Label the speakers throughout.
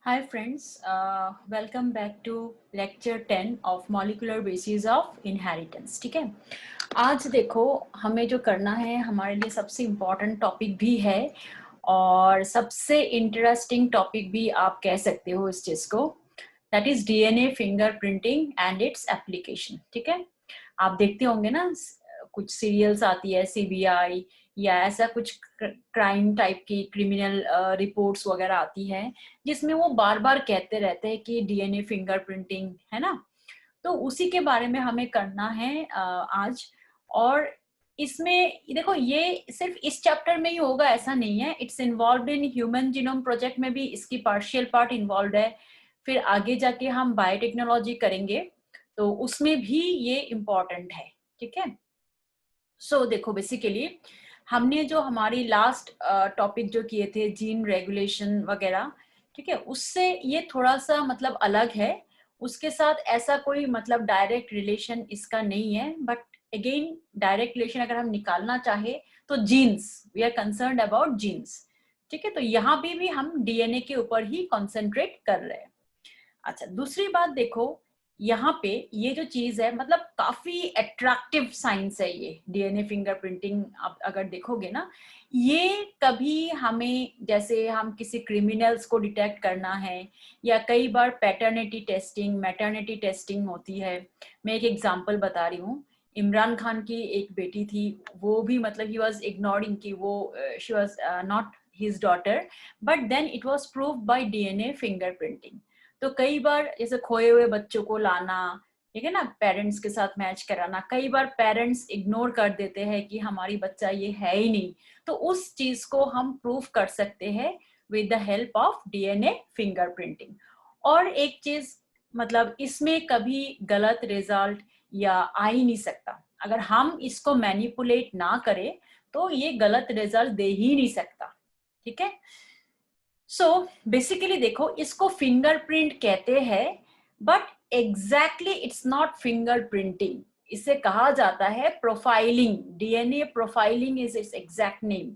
Speaker 1: Hi friends, welcome back to lecture 10 of molecular basis of inheritance. ठीक है, आज देखो हमें जो करना है हमारे लिए सबसे इम्पोर्टेंट टॉपिक भी है और सबसे इंटरेस्टिंग टॉपिक भी आप कह सकते हो इस चीज को, that is DNA fingerprinting and its application. ठीक है, आप देखते होंगे ना, कुछ सीरियल्स आती है सीबीआई या ऐसा कुछ क्राइम टाइप की क्रिमिनल रिपोर्ट्स वगैरह आती है जिसमें वो बार बार कहते रहते हैं कि डीएनए फिंगरप्रिंटिंग है ना. तो उसी के बारे में हमें करना है आज. और इसमें देखो, ये सिर्फ इस चैप्टर में ही होगा ऐसा नहीं है, it's involve in human genome project में भी इसकी पार्शियल पार्ट इन्वॉल्व है. फिर आगे जाके हम बायोटेक्नोलॉजी करेंगे तो उसमें भी ये इम्पोर्टेंट है. ठीक है, सो देखो बेसिकली हमने जो हमारी लास्ट टॉपिक जो किए थे जीन रेगुलेशन वगैरह, ठीक है, उससे ये थोड़ा सा मतलब अलग है. उसके साथ ऐसा कोई मतलब डायरेक्ट रिलेशन इसका नहीं है, बट अगेन डायरेक्ट रिलेशन अगर हम निकालना चाहे तो genes, we are concerned about genes. ठीक है, तो यहाँ भी हम डीएनए के ऊपर ही कॉन्सेंट्रेट कर रहे हैं. अच्छा, दूसरी बात देखो, यहाँ पे ये जो चीज है मतलब काफी अट्रैक्टिव साइंस है ये डीएनए फिंगरप्रिंटिंग. आप अगर देखोगे ना, ये कभी हमें जैसे हम किसी क्रिमिनल्स को डिटेक्ट करना है या कई बार पैटर्निटी टेस्टिंग मैटर्निटी टेस्टिंग होती है. मैं एक एग्जांपल बता रही हूँ. इमरान खान की एक बेटी थी, वो भी मतलब ही वाज इग्नोरिंग कि वो she was not his daughter, but then it was proved by DNA fingerprinting. तो कई बार जैसे खोए हुए बच्चों को लाना, ठीक है ना, पेरेंट्स के साथ मैच कराना, कई बार पेरेंट्स इग्नोर कर देते हैं कि हमारी बच्चा ये है ही नहीं, तो उस चीज को हम प्रूफ कर सकते हैं with the help of DNA fingerprinting. और एक चीज मतलब इसमें कभी गलत रिजल्ट या आ ही नहीं सकता. अगर हम इसको मैनिपुलेट ना करें तो ये गलत रिजल्ट दे ही नहीं सकता. ठीक है, सो बेसिकली देखो, इसको फिंगरप्रिंट कहते हैं, but exactly it's not fingerprinting. इसे कहा जाता है profiling. DNA profiling is it's exact name.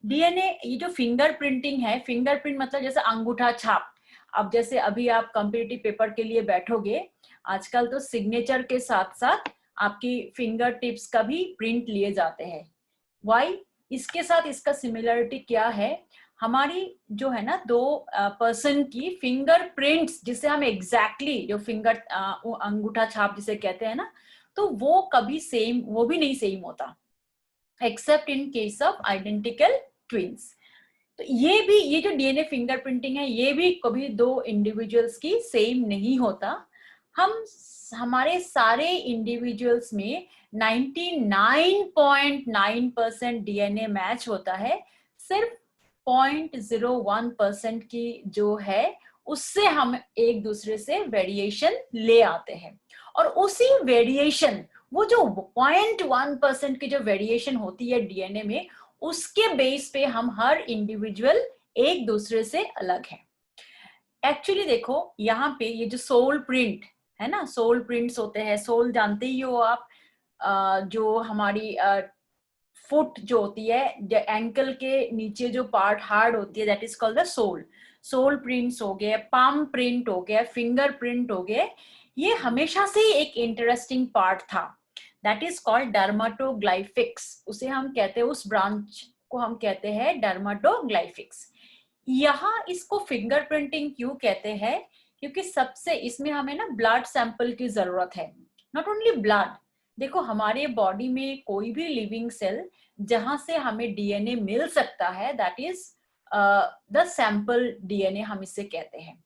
Speaker 1: DNA ये जो फिंगरप्रिंटिंग है, फिंगरप्रिंट मतलब जैसे अंगूठा छाप. अब जैसे अभी आप कॉम्पिटिटिव पेपर के लिए बैठोगे, आजकल तो सिग्नेचर के साथ साथ आपकी फिंगर टिप्स का भी प्रिंट लिए जाते हैं. वाई? इसके साथ इसका सिमिलरिटी क्या है, हमारी जो है ना दो पर्सन की फिंगरप्रिंट्स, जिसे हम एग्जैक्टली जो फिंगर अंगूठा छाप जिसे कहते हैं ना, तो वो कभी सेम, वो भी नहीं सेम होता accept in case of identical twins. तो ये जो डीएनए फिंगरप्रिंटिंग है, ये भी कभी दो इंडिविजुअल्स की सेम नहीं होता. हम हमारे सारे इंडिविजुअल्स में 99.9% डीएनए मैच होता है. सिर्फ 0.01% की जो है उससे हम एक दूसरे से वेरिएशन ले आते हैं. और उसी वेरिएशन, वो जो 0.1% की जो वेरिएशन होती है डीएनए में, उसके बेस पे हम हर इंडिविजुअल एक दूसरे से अलग है. एक्चुअली देखो, यहाँ पे ये जो सोल प्रिंट है ना, सोल प्रिंट्स होते हैं, सोल जानते ही हो आप, जो हमारी फुट जो होती है, एंकल के नीचे जो पार्ट हार्ड होती है, that is called the sole. Sole prints हो गए, पाम प्रिंट हो गया, फिंगर प्रिंट हो गए. ये हमेशा से एक इंटरेस्टिंग पार्ट था, दैट इज कॉल्ड डर्माटोग्लाइफिक्स. उसे हम कहते हैं, उस ब्रांच को हम कहते हैं डर्माटोग्लाइफिक्स. यहाँ इसको फिंगरप्रिंटिंग क्यों कहते हैं, क्योंकि सबसे इसमें हमें ना ब्लड सैंपल की जरूरत है. नॉट ओनली ब्लड, देखो हमारे बॉडी में कोई भी लिविंग सेल जहां से हमें डीएनए मिल सकता है, that is the sample DNA हम इसे कहते हैं.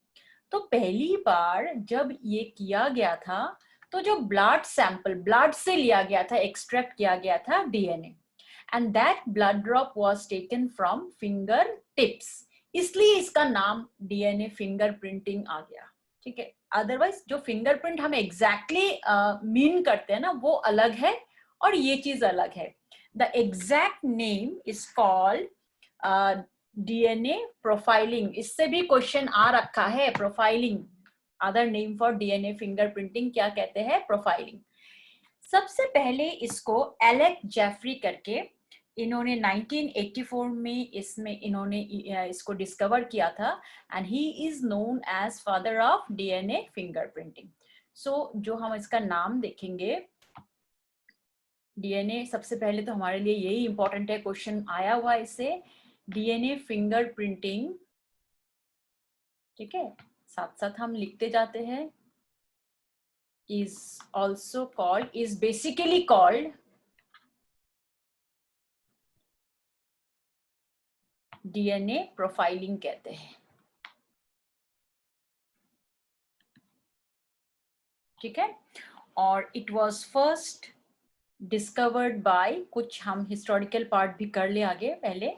Speaker 1: तो पहली बार जब ये किया गया था, तो जो ब्लड सैंपल, ब्लड से लिया गया था, एक्सट्रैक्ट किया गया था DNA, and that blood drop was taken from finger tips. इसलिए इसका नाम डीएनए फिंगरप्रिंटिंग आ गया. ठीक है, अदरवाइज जो फिंगरप्रिंट हम एग्जैक्टली मीन करते हैं ना, वो अलग है और ये चीज अलग है. The exact name is called DNA profiling. इससे भी क्वेश्चन आ रखा है, profiling, other name for DNA fingerprinting क्या कहते हैं, प्रोफाइलिंग. सबसे पहले इसको एलेक जेफरी करके इन्होंने 1984 में इन्होंने इसको डिस्कवर किया था and he is known as father of DNA fingerprinting. So जो हम इसका नाम देखेंगे, डीएनए, सबसे पहले तो हमारे लिए यही इंपॉर्टेंट है, क्वेश्चन आया हुआ इससे, डीएनए फिंगरप्रिंटिंग, ठीक है, साथ साथ हम लिखते जाते हैं, is also called, is basically called DNA profiling कहते हैं, ठीक है। और it was first discovered by, कुछ हम हिस्टोरिकल पार्ट भी कर ले आगे पहले,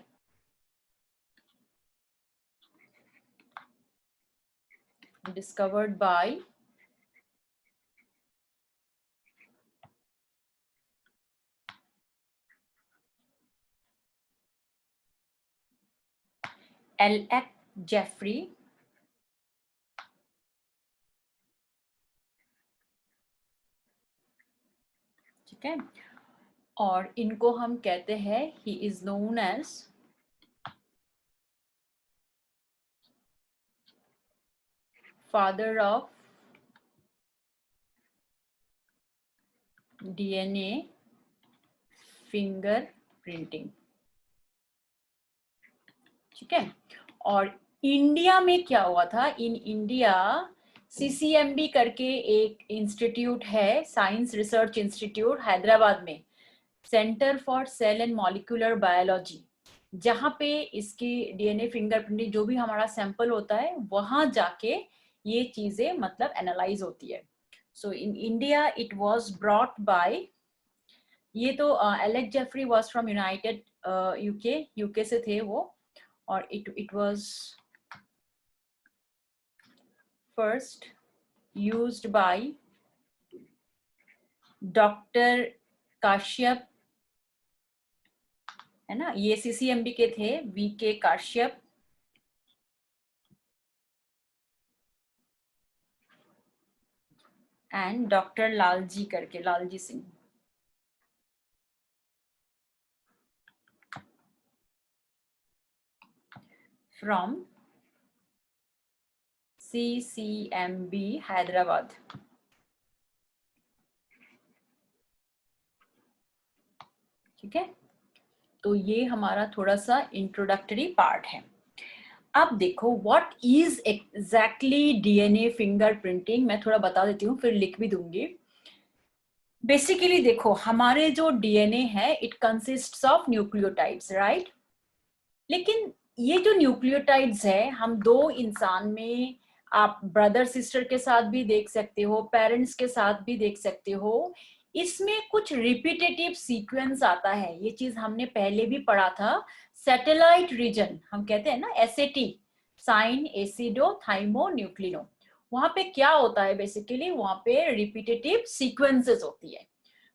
Speaker 1: डिस्कवर्ड बाय L.F. जेफरी, ठीक है। और इनको हम कहते हैं, he is known as father of DNA finger printing, ठीक है। और इंडिया में क्या हुआ था, इन इंडिया सीसीएमबी करके एक इंस्टीट्यूट है, साइंस रिसर्च इंस्टीट्यूट हैदराबाद में, centre for sale and molecular biology, जहाँ पे इसकी डीएनए फिंगरप्रिंटिंग, जो भी हमारा सैंपल होता है वहां जाके ये चीजें मतलब एनालाइज होती है। So in India it was brought by, ये तो Alex Jeffrey was from united UK से थे वो, और it was first used by doctor Kashyap, है ना, ये सीसीएमबी के थे, VK Kashyap and doctor Lalji करके, लालजी सिंह, फ्रॉम सीसीएमबी हैदराबाद, ठीक है। तो ये हमारा थोड़ा सा इंट्रोडक्टरी पार्ट है। अब देखो what is exactly DNA fingerprinting, मैं थोड़ा बता देती हूँ फिर लिख भी दूंगी। बेसिकली देखो, हमारे जो डीएनए है it consists of nucleotides, right. लेकिन ये जो न्यूक्लियोटाइड्स है, हम दो इंसान में, आप ब्रदर सिस्टर के साथ भी देख सकते हो, पेरेंट्स के साथ भी देख सकते हो, इसमें कुछ रिपीटेटिव सीक्वेंस आता है। ये चीज हमने पहले भी पढ़ा था, सैटेलाइट रीजन हम कहते हैं ना, एसएटी, साइन एसिडो थाइमो न्यूक्लिनो, वहां पे क्या होता है, बेसिकली वहां पे रिपीटेटिव सीक्वेंसेस होती है।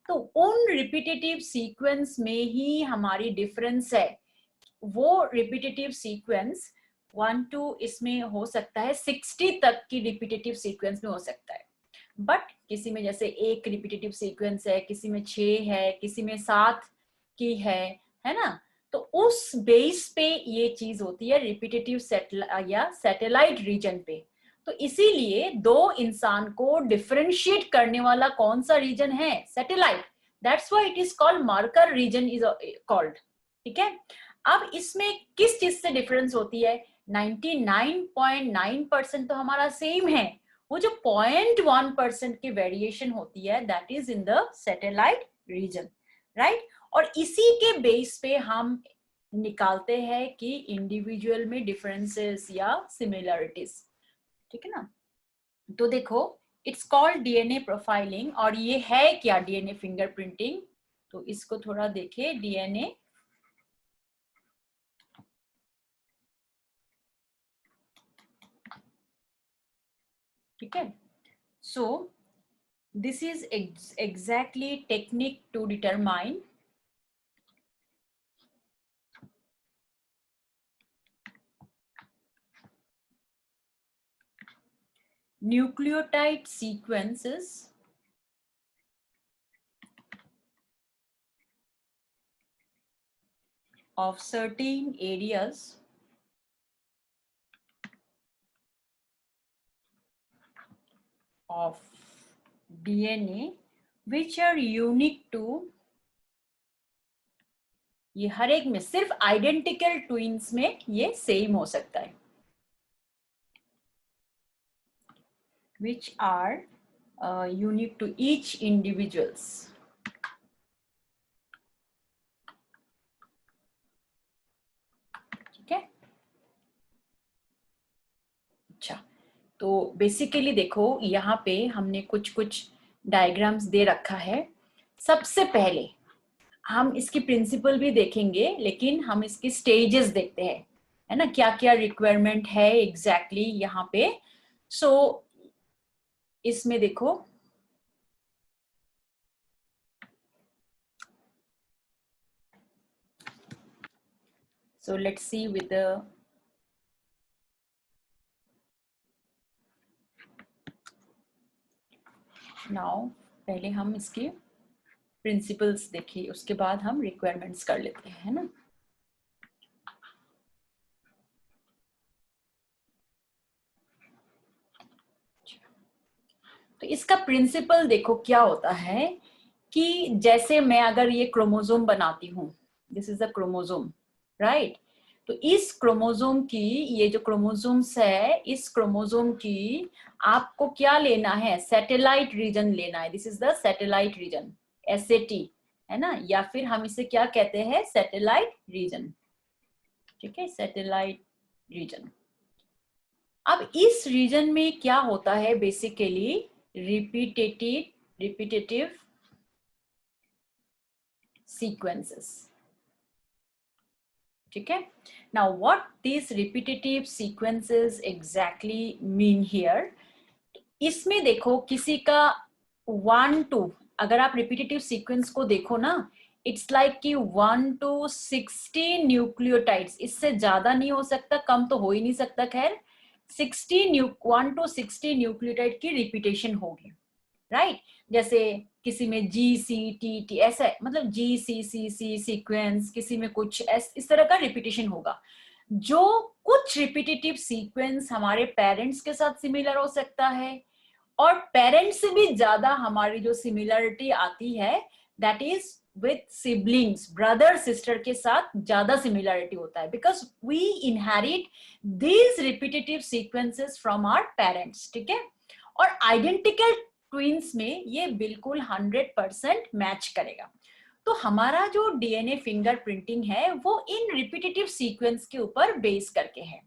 Speaker 1: तो उन रिपीटेटिव सीक्वेंस में ही हमारी डिफरेंस है। वो रिपीटेटिव सीक्वेंस 1 to इसमें हो सकता है 60 तक की रिपीटेटिव सीक्वेंस में हो सकता है, बट किसी में जैसे एक रिपीटेटिव सीक्वेंस है, किसी में 6 है, किसी में 7 की है ना। तो उस बेस पे ये चीज होती है, रिपीटेटिव या सैटेलाइट रीजन पे। तो इसीलिए दो इंसान को डिफरेंशिएट करने वाला कौन सा रीजन है, satellite, that's why it is called marker region is called, ठीक है। अब इसमें किस चीज से डिफरेंस होती है, 99.9% तो हमारा सेम है, वो जो 0.1% की वेरिएशन होती है that is in the satellite region, right. और इसी के बेस पे हम निकालते हैं कि इंडिविजुअल में डिफरेंसेस या सिमिलरिटीज, ठीक है ना। तो देखो, इट्स कॉल्ड डीएनए प्रोफाइलिंग, और ये है क्या डीएनए फिंगरप्रिंटिंग, तो इसको थोड़ा देखिए, डीएनए, ठीक है। सो this is exactly technique to determine nucleotide sequences of certain areas of DNA which are unique to, ये हर एक में, सिर्फ आइडेंटिकल ट्विन्स में ये सेम हो सकता है, which are unique to each individuals. ठीक है, अच्छा, तो बेसिकली देखो यहाँ पे हमने कुछ कुछ डायग्राम्स दे रखा है। सबसे पहले हम इसकी प्रिंसिपल भी देखेंगे, लेकिन हम इसकी स्टेजेस देखते हैं, है ना, क्या क्या रिक्वायरमेंट है एग्जैक्टली यहाँ पे। सो इसमें देखो so let's see with the now, पहले हम इसकी प्रिंसिपल्स देखिए, उसके बाद हम रिक्वायरमेंट्स कर लेते हैं, है ना। तो इसका प्रिंसिपल देखो क्या होता है कि जैसे मैं अगर ये क्रोमोसोम बनाती हूँ, this is the chromosome, right. तो इस क्रोमोसोम की, ये जो क्रोमोसोम्स है, इस क्रोमोसोम की आपको क्या लेना है, सैटेलाइट रीजन लेना है। This is the satellite region, SAT, है ना, या फिर हम इसे क्या कहते हैं, सैटेलाइट रीजन। ठीक है, सैटेलाइट रीजन। अब इस रीजन में क्या होता है, बेसिकली रिपीटेटिव सीक्वेंसेस। ठीक है, now what this repetitive sequences exactly mean here. इसमें देखो किसी का 1 to, अगर आप रिपीटेटिव सीक्वेंस को देखो ना, इट्स लाइक कि 1 to 60 न्यूक्लियोटाइड्स, इससे ज्यादा नहीं हो सकता, कम तो हो ही नहीं सकता, खैर 1 to 60 न्यूक्लियोटाइड की रिपीटेशन होगी, राइट। जैसे किसी में GCTT ऐसा, मतलब GCCC सीक्वेंस, किसी में कुछ इस तरह का रिपीटेशन होगा। जो कुछ रिपीटेटिव सीक्वेंस हमारे पेरेंट्स के साथ सिमिलर हो सकता है, और पेरेंट्स से भी ज्यादा हमारी जो सिमिलरिटी आती है, that is with siblings, brother sister के साथ ज्यादा सिमिलरिटी होता है, because we inherit these repetitive sequences from our parents. ठीक है, और आइडेंटिकल ट्विन्स में ये बिल्कुल 100% मैच करेगा। तो हमारा जो DNA फिंगर प्रिंटिंग है वो इन रिपीटेटिव सीक्वेंस के ऊपर बेस करके है,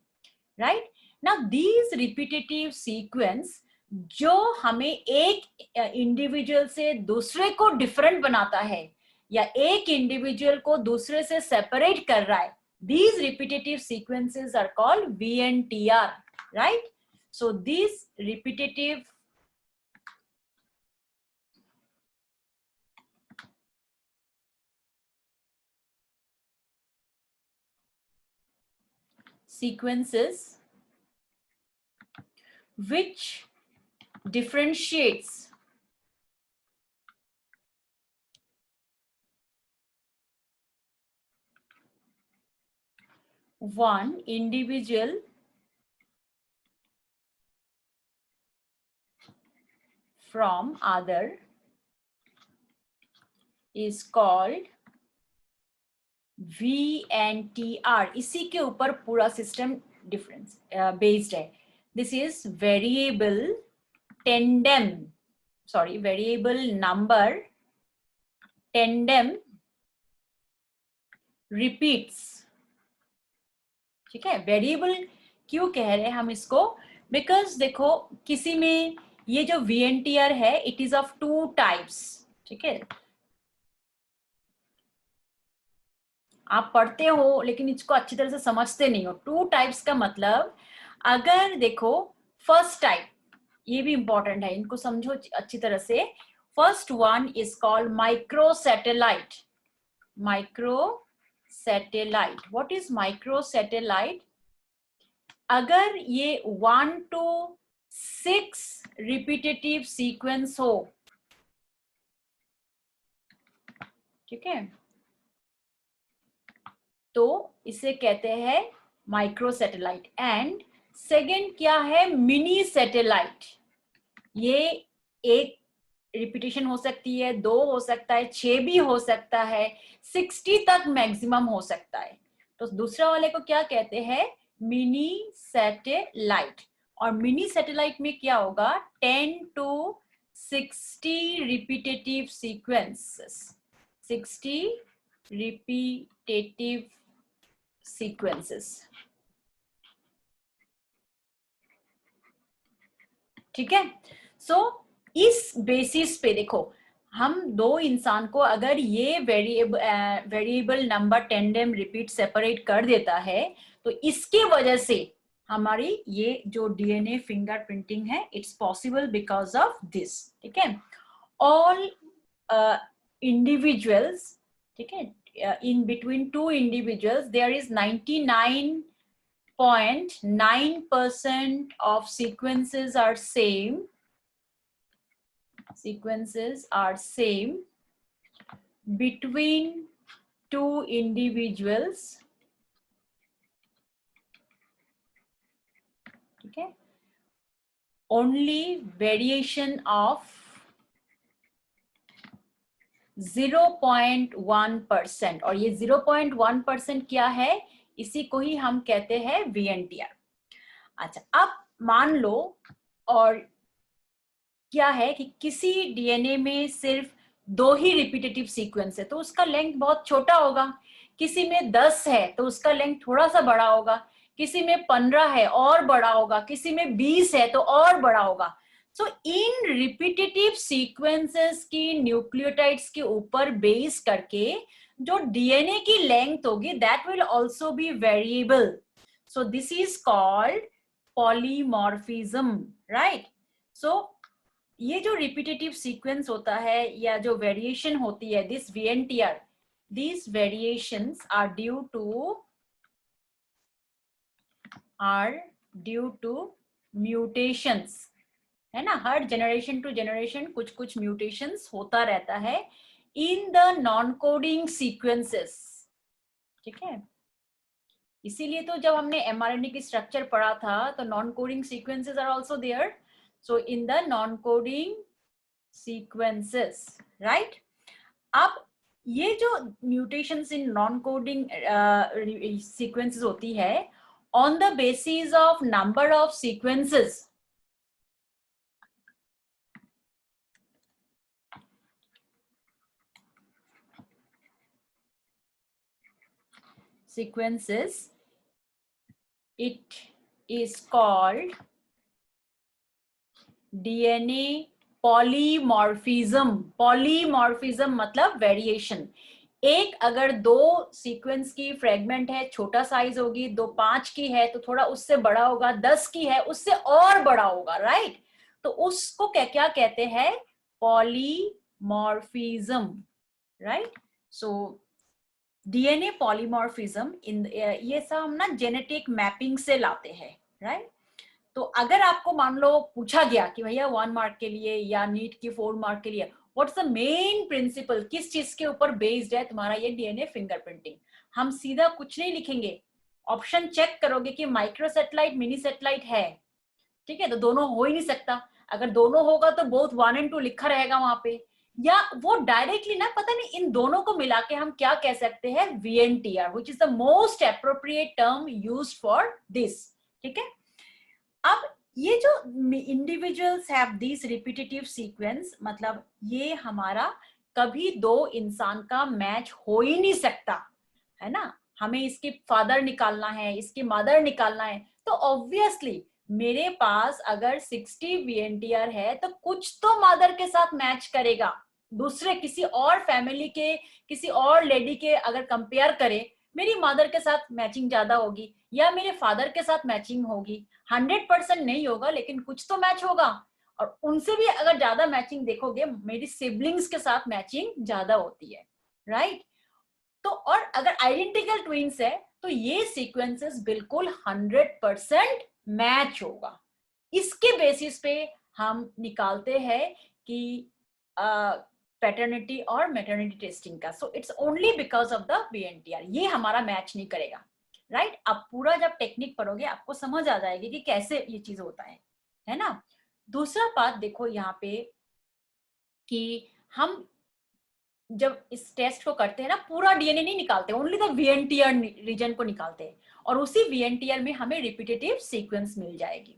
Speaker 1: right. Now these repetitive sequence जो हमें एक इंडिविजुअल से दूसरे को डिफरेंट बनाता है, या एक इंडिविजुअल को दूसरे से सेपरेट कर रहा है, these repetitive sequences are called VNTR, right? So these repetitive sequences which differentiates one individual from other is called VNTR। इसी के ऊपर पूरा सिस्टम डिफरेंस बेस्ड है। This is variable tandem, sorry variable number tandem repeats. ठीक है, variable क्यों कह रहे हैं हम इसको, बिकॉज देखो किसी में ये जो VNTR है, इट इज ऑफ 2 टाइप्स। ठीक है, आप पढ़ते हो लेकिन इसको अच्छी तरह से समझते नहीं हो। 2 टाइप्स का मतलब, अगर देखो फर्स्ट टाइप, ये भी इंपॉर्टेंट है, इनको समझो अच्छी तरह से। First one is called micro satellite. Micro satellite, what is micro satellite? अगर ये 1 to 6 रिपीटेटिव सीक्वेंस हो, ठीक है, तो इसे कहते हैं माइक्रो सैटेलाइट। एंड सेकेंड क्या है, मिनी सैटेलाइट। ये एक रिपीटेशन हो सकती है, 2 हो सकता है, 6 भी हो सकता है, 60 तक मैक्सिमम हो सकता है। तो दूसरा वाले को क्या कहते हैं, मिनी सैटेलाइट। और मिनी सैटेलाइट में क्या होगा, 10 to 60 repetitive sequences, 60 repetitive sequences. ठीक है। सो इस बेसिस पे देखो, हम दो इंसान को अगर ये variable number tandem repeat separate कर देता है, तो इसके वजह से हमारी ये जो डीएनए फिंगरप्रिंटिंग है, it's possible because of this. ठीक है। ऑल इंडिविजुअल्स, ठीक है, in between two individuals there is 99.9% of sequences are same between two individuals. Okay, only variation of 0.1%, और ये 0.1% क्या है, इसी को ही हम कहते हैं VNTR। अच्छा, अब मान लो और क्या है कि किसी डीएनए में सिर्फ 2 ही रिपीटेटिव सीक्वेंस है, तो उसका लेंथ बहुत छोटा होगा। किसी में 10 है तो उसका लेंथ थोड़ा सा बड़ा होगा, किसी में 15 है और बड़ा होगा, किसी में 20 है तो और बड़ा होगा। सो इन रिपीटेटिव सीक्वेंसेस की न्यूक्लियोटाइड्स के ऊपर बेस करके जो डीएनए की लेंथ होगी, that will also be variable. So this is called polymorphism, right. So ये जो रिपीटेटिव सीक्वेंस होता है या जो वेरिएशन होती है, this VNTR, these variations are due to mutations, है ना। हर जनरेशन टू जनरेशन कुछ कुछ म्यूटेशंस होता रहता है इन द नॉन कोडिंग सीक्वेंसेस। ठीक है, इसीलिए तो जब हमने mRNA की स्ट्रक्चर पढ़ा था, तो non coding sequences are also there. So in the non coding sequences, right. अब ये जो mutations in non coding sequences होती है, on the basis of number of sequences, it is called DNA polymorphism. Polymorphism मतलब variation. एक अगर 2 sequence की fragment है, छोटा साइज होगी, 2 5 की है तो थोड़ा उससे बड़ा होगा, 10 की है उससे और बड़ा होगा, राइट। तो उसको क्या क्या कहते हैं, polymorphism, right. So DNA polymorphism इन ये सब हम ना जेनेटिक मैपिंग से लाते हैं, राइट। तो अगर आपको मान लो पूछा गया कि भैया 1 मार्क के लिए या नीट की 4 मार्क के लिए व्हाट्स द मेन प्रिंसिपल, किस चीज के ऊपर बेस्ड है तुम्हारा ये डीएनए फिंगरप्रिंटिंग, हम सीधा कुछ नहीं लिखेंगे, ऑप्शन चेक करोगे कि माइक्रो सैटेलाइट मिनी सैटेलाइट है। ठीक है, तो दोनों हो ही नहीं सकता। अगर दोनों होगा तो बोथ 1 and 2 लिखा रहेगा वहां पे, या वो डायरेक्टली ना, पता नहीं इन दोनों को मिला के हम क्या कह सकते हैं, VNTR, which is the most appropriate term used for this. ठीक है। अब ये जो individuals have this repetitive sequence, मतलब ये हमारा कभी 2 इंसान का मैच हो ही नहीं सकता, है ना। हमें इसकी फादर निकालना है, इसकी मदर निकालना है, तो ऑब्वियसली मेरे पास अगर 60 VNTR है तो कुछ तो मदर के साथ मैच करेगा। दूसरे किसी और फैमिली के, किसी और लेडी के अगर कंपेयर करें, मेरी मदर के साथ मैचिंग ज्यादा होगी या मेरे फादर के साथ मैचिंग होगी। 100% नहीं होगा, लेकिन कुछ तो मैच होगा। और उनसे भी अगर ज्यादा मैचिंग देखोगे, मेरी सिबलिंग्स के साथ मैचिंग ज्यादा होती है, राइट। तो और अगर आइडेंटिकल ट्विंस है तो ये सीक्वेंसेस बिल्कुल 100% मैच होगा। इसके बेसिस पे हम निकालते हैं कि पैटर्निटी और मैटरनिटी टेस्टिंग का। So it's only because of the VNTR, ये हमारा मैच नहीं करेगा, राइट? आप पूरा जब टेक्निक पढ़ोगे आपको समझ आ जाएगी कि कैसे ये चीज होता है ना। दूसरा बात देखो यहाँ पे कि हम जब इस टेस्ट को करते हैं ना, पूरा DNA नहीं निकालते, ओनली द VNTR रीजन को निकालते हैं, और उसी VNTR में हमें रिपीटेटिव सीक्वेंस मिल जाएगी।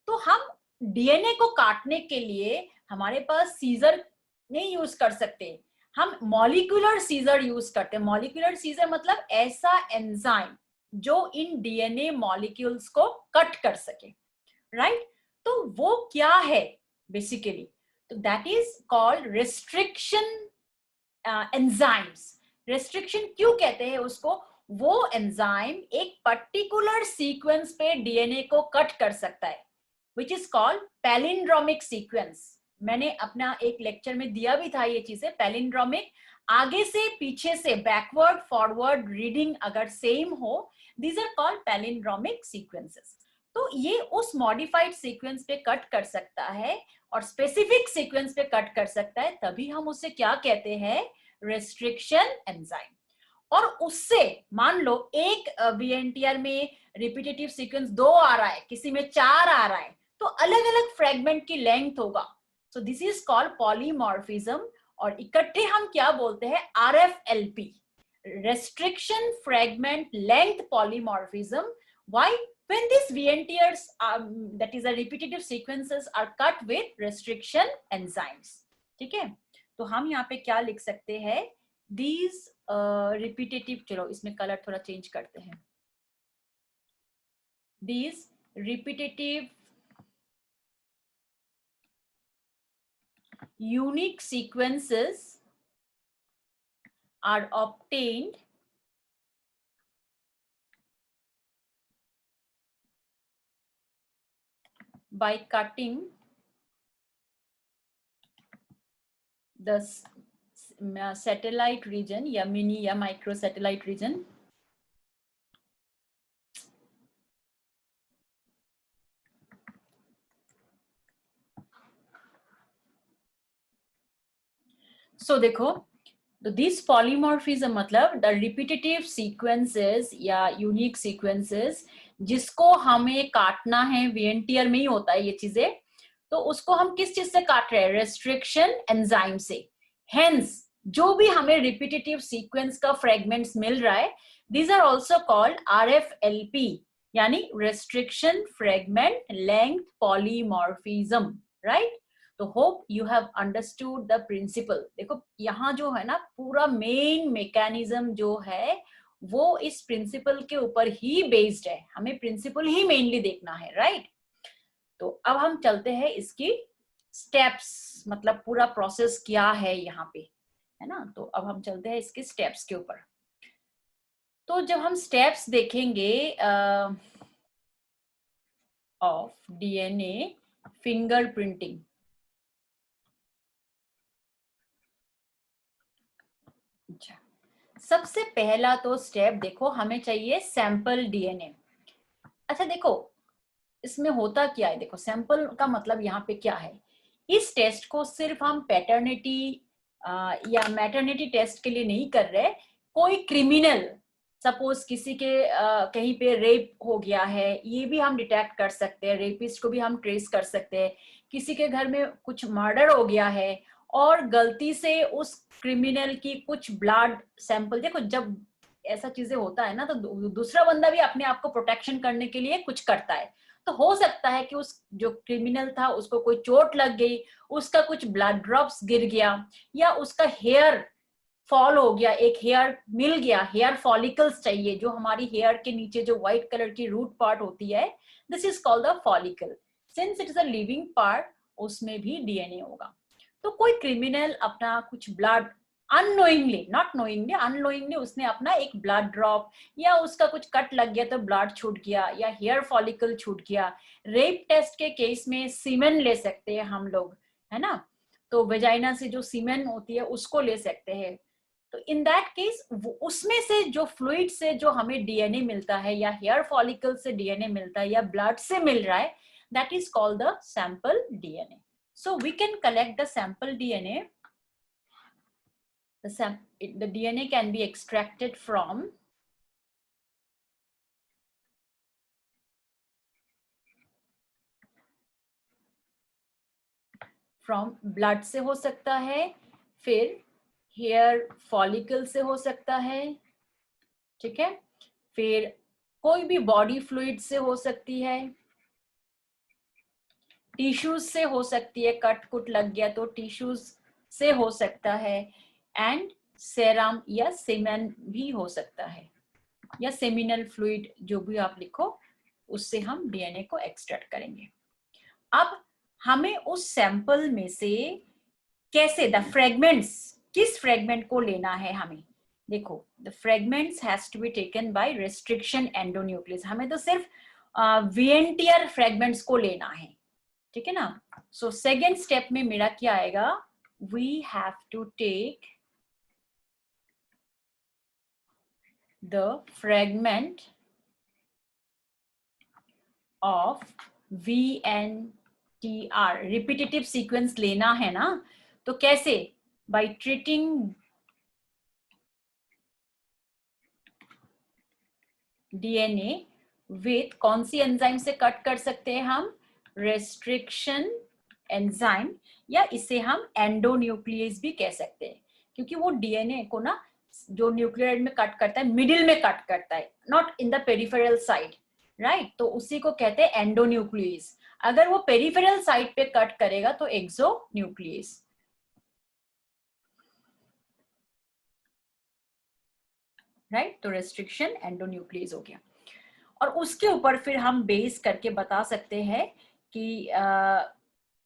Speaker 1: तो हम DNA को काटने के लिए हमारे पास सीजर नहीं यूज कर सकते, हम मॉलिक्यूलर सीजर यूज करते हैं। मॉलिक्यूलर सीजर मतलब ऐसा एंजाइम जो इन DNA मॉलिक्यूल्स को कट कर सके, राइट? तो वो क्या है बेसिकली? तो that is called restriction enzymes. Restriction क्यों कहते हैं उसको? वो एंजाइम एक पर्टिकुलर सीक्वेंस पे DNA को कट कर सकता है, which is called palindromic sequence. मैंने अपना एक लेक्चर में दिया भी था ये चीजें, पैलिंड्रोमिक, आगे से पीछे से बैकवर्ड फॉरवर्ड रीडिंग अगर सेम हो, these are called palindromic sequences. तो ये उस मॉडिफाइड सीक्वेंस पे कट कर सकता है और स्पेसिफिक सीक्वेंस पे कट कर सकता है, तभी हम उसे क्या कहते हैं? Restriction enzyme. और उससे मान लो एक VNTR में रिपीटेटिव सीक्वेंस 2 आ रहा है, किसी में 4 आ रहा है, तो अलग अलग फ्रेगमेंट की लेंथ होगा। सो दिस इज कॉल्ड पॉलीमॉर्फिज्म, और इकट्ठे हम क्या बोलते हैं? RFLP, restriction fragment length polymorphism. Why? When these VNTRs that is a repetitive sequences are cut with restriction enzymes. ठीक है, तो हम यहाँ पे क्या लिख सकते हैं? These repetitive, चलो इसमें कलर थोड़ा चेंज करते हैं। These repetitive unique sequences are obtained by cutting the satellite region या mini या micro satellite region so देखो, तो दिस पॉलीमॉर्फिज्म मतलब द रिपीटेटिव सीक्वेंसेस या यूनिक सीक्वेंसेस जिसको हमें काटना है, VNTR में ही होता है ये चीजें, तो उसको हम किस चीज से काट रहे हैं? रेस्ट्रिक्शन एंजाइम से। हेंस जो भी हमें रिपीटेटिव सीक्वेंस का फ्रेगमेंट्स मिल रहा है, these are also called RFLP, यानी restriction fragment length polymorphism, right? तो hope you have understood the principle. देखो यहाँ जो है ना, पूरा मेन मैकेनिज्म जो है वो इस प्रिंसिपल के ऊपर ही बेस्ड है, हमें प्रिंसिपल ही मेनली देखना है, राइट? तो अब हम चलते हैं इसकी स्टेप्स, मतलब पूरा प्रोसेस क्या है यहाँ पे, है ना? तो अब हम चलते हैं इसके स्टेप्स के ऊपर। तो जब हम स्टेप्स देखेंगे ऑफ DNA फिंगरप्रिंटिंग, अच्छा, सबसे पहला तो स्टेप देखो, हमें चाहिए सैंपल DNA। अच्छा देखो इसमें होता क्या है, देखो सैंपल का मतलब यहाँ पे क्या है? इस टेस्ट को सिर्फ हम पैटर्निटी या मैटरनिटी टेस्ट के लिए नहीं कर रहे। कोई क्रिमिनल, सपोज किसी के कहीं पे रेप हो गया है, ये भी हम डिटेक्ट कर सकते हैं, रेपिस्ट को भी हम ट्रेस कर सकते हैं। किसी के घर में कुछ मर्डर हो गया है और गलती से उस क्रिमिनल की कुछ ब्लड सैंपल, देखो जब ऐसा चीजें होता है ना, तो दूसरा बंदा भी अपने आप को प्रोटेक्शन करने के लिए कुछ करता है। तो हो सकता है कि उस जो क्रिमिनल था उसको कोई चोट लग गई, उसका कुछ ब्लड ड्रॉप्स गिर गया, या उसका हेयर फॉल हो गया, एक हेयर मिल गया, हेयर फॉलिकल्स चाहिए, जो हमारी हेयर के नीचे जो व्हाइट कलर की रूट पार्ट होती है, this is called the follicle. Since it is a living part, उसमें भी DNA होगा। तो कोई क्रिमिनल अपना कुछ blood unknowingly, not knowingly, unknowingly उसने अपना एक ब्लड ड्रॉप, या उसका कुछ कट लग गया तो ब्लड छूट गया, या हेयर फॉलिकल छूट गया। रेप टेस्ट के केस में सीमेन ले सकते हैं हम लोग, है ना? तो वेजाइना से जो सीमेन होती है उसको ले सकते हैं। तो इन दैट केस उसमें से जो फ्लूइड से जो हमें DNA मिलता है, या हेयर फॉलिकल से DNA मिलता है, या ब्लड से मिल रहा है, that is called the sample DNA. So we can collect the sample DNA the DNA can be extracted from blood से हो सकता है, फिर हेयर फॉलिकल से हो सकता है, ठीक है, फिर कोई भी बॉडी फ्लूइड से हो सकती है, टिश्यूज से हो सकती है, कट कुट लग गया तो टिश्यूज से हो सकता है, एंड सेरम या सेमेन भी हो सकता है, या सेमिनल फ्लूइड, जो भी आप लिखो, उससे हम डीएनए को एक्सट्रैक्ट करेंगे। अब हमें उस सैंपल में से कैसे द फ्रेगमेंट्स, किस फ्रेगमेंट को लेना है हमें, देखो the fragments has to be taken by restriction endonuclease, हमें तो सिर्फ वीएनटीआर फ्रेगमेंट्स को लेना है, ठीक है ना। सो सेकेंड स्टेप में मेरा क्या आएगा, we have to take the fragment of VNTR, repetitive sequence लेना है ना, तो कैसे, बाय ट्रीटिंग डीएनए विथ, कौन सी एंजाइम से कट कर सकते हैं हम, रेस्ट्रिक्शन एंजाइम, या इसे हम एंडोन्यूक्लियस भी कह सकते हैं, क्योंकि वो डीएनए को ना जो न्यूक्लियोटाइड में कट करता है, मिडिल में कट करता है, not in the peripheral side, right, तो उसी को कहते हैं एंडोन्यूक्लियस। अगर वो पेरिफेरल साइड पे कट करेगा तो एक्सोन्यूक्लियस, राइट, तो रेस्ट्रिक्शन एंडोन्यूक्लियस हो गया। और उसके ऊपर फिर हम बेस करके बता सकते हैं कि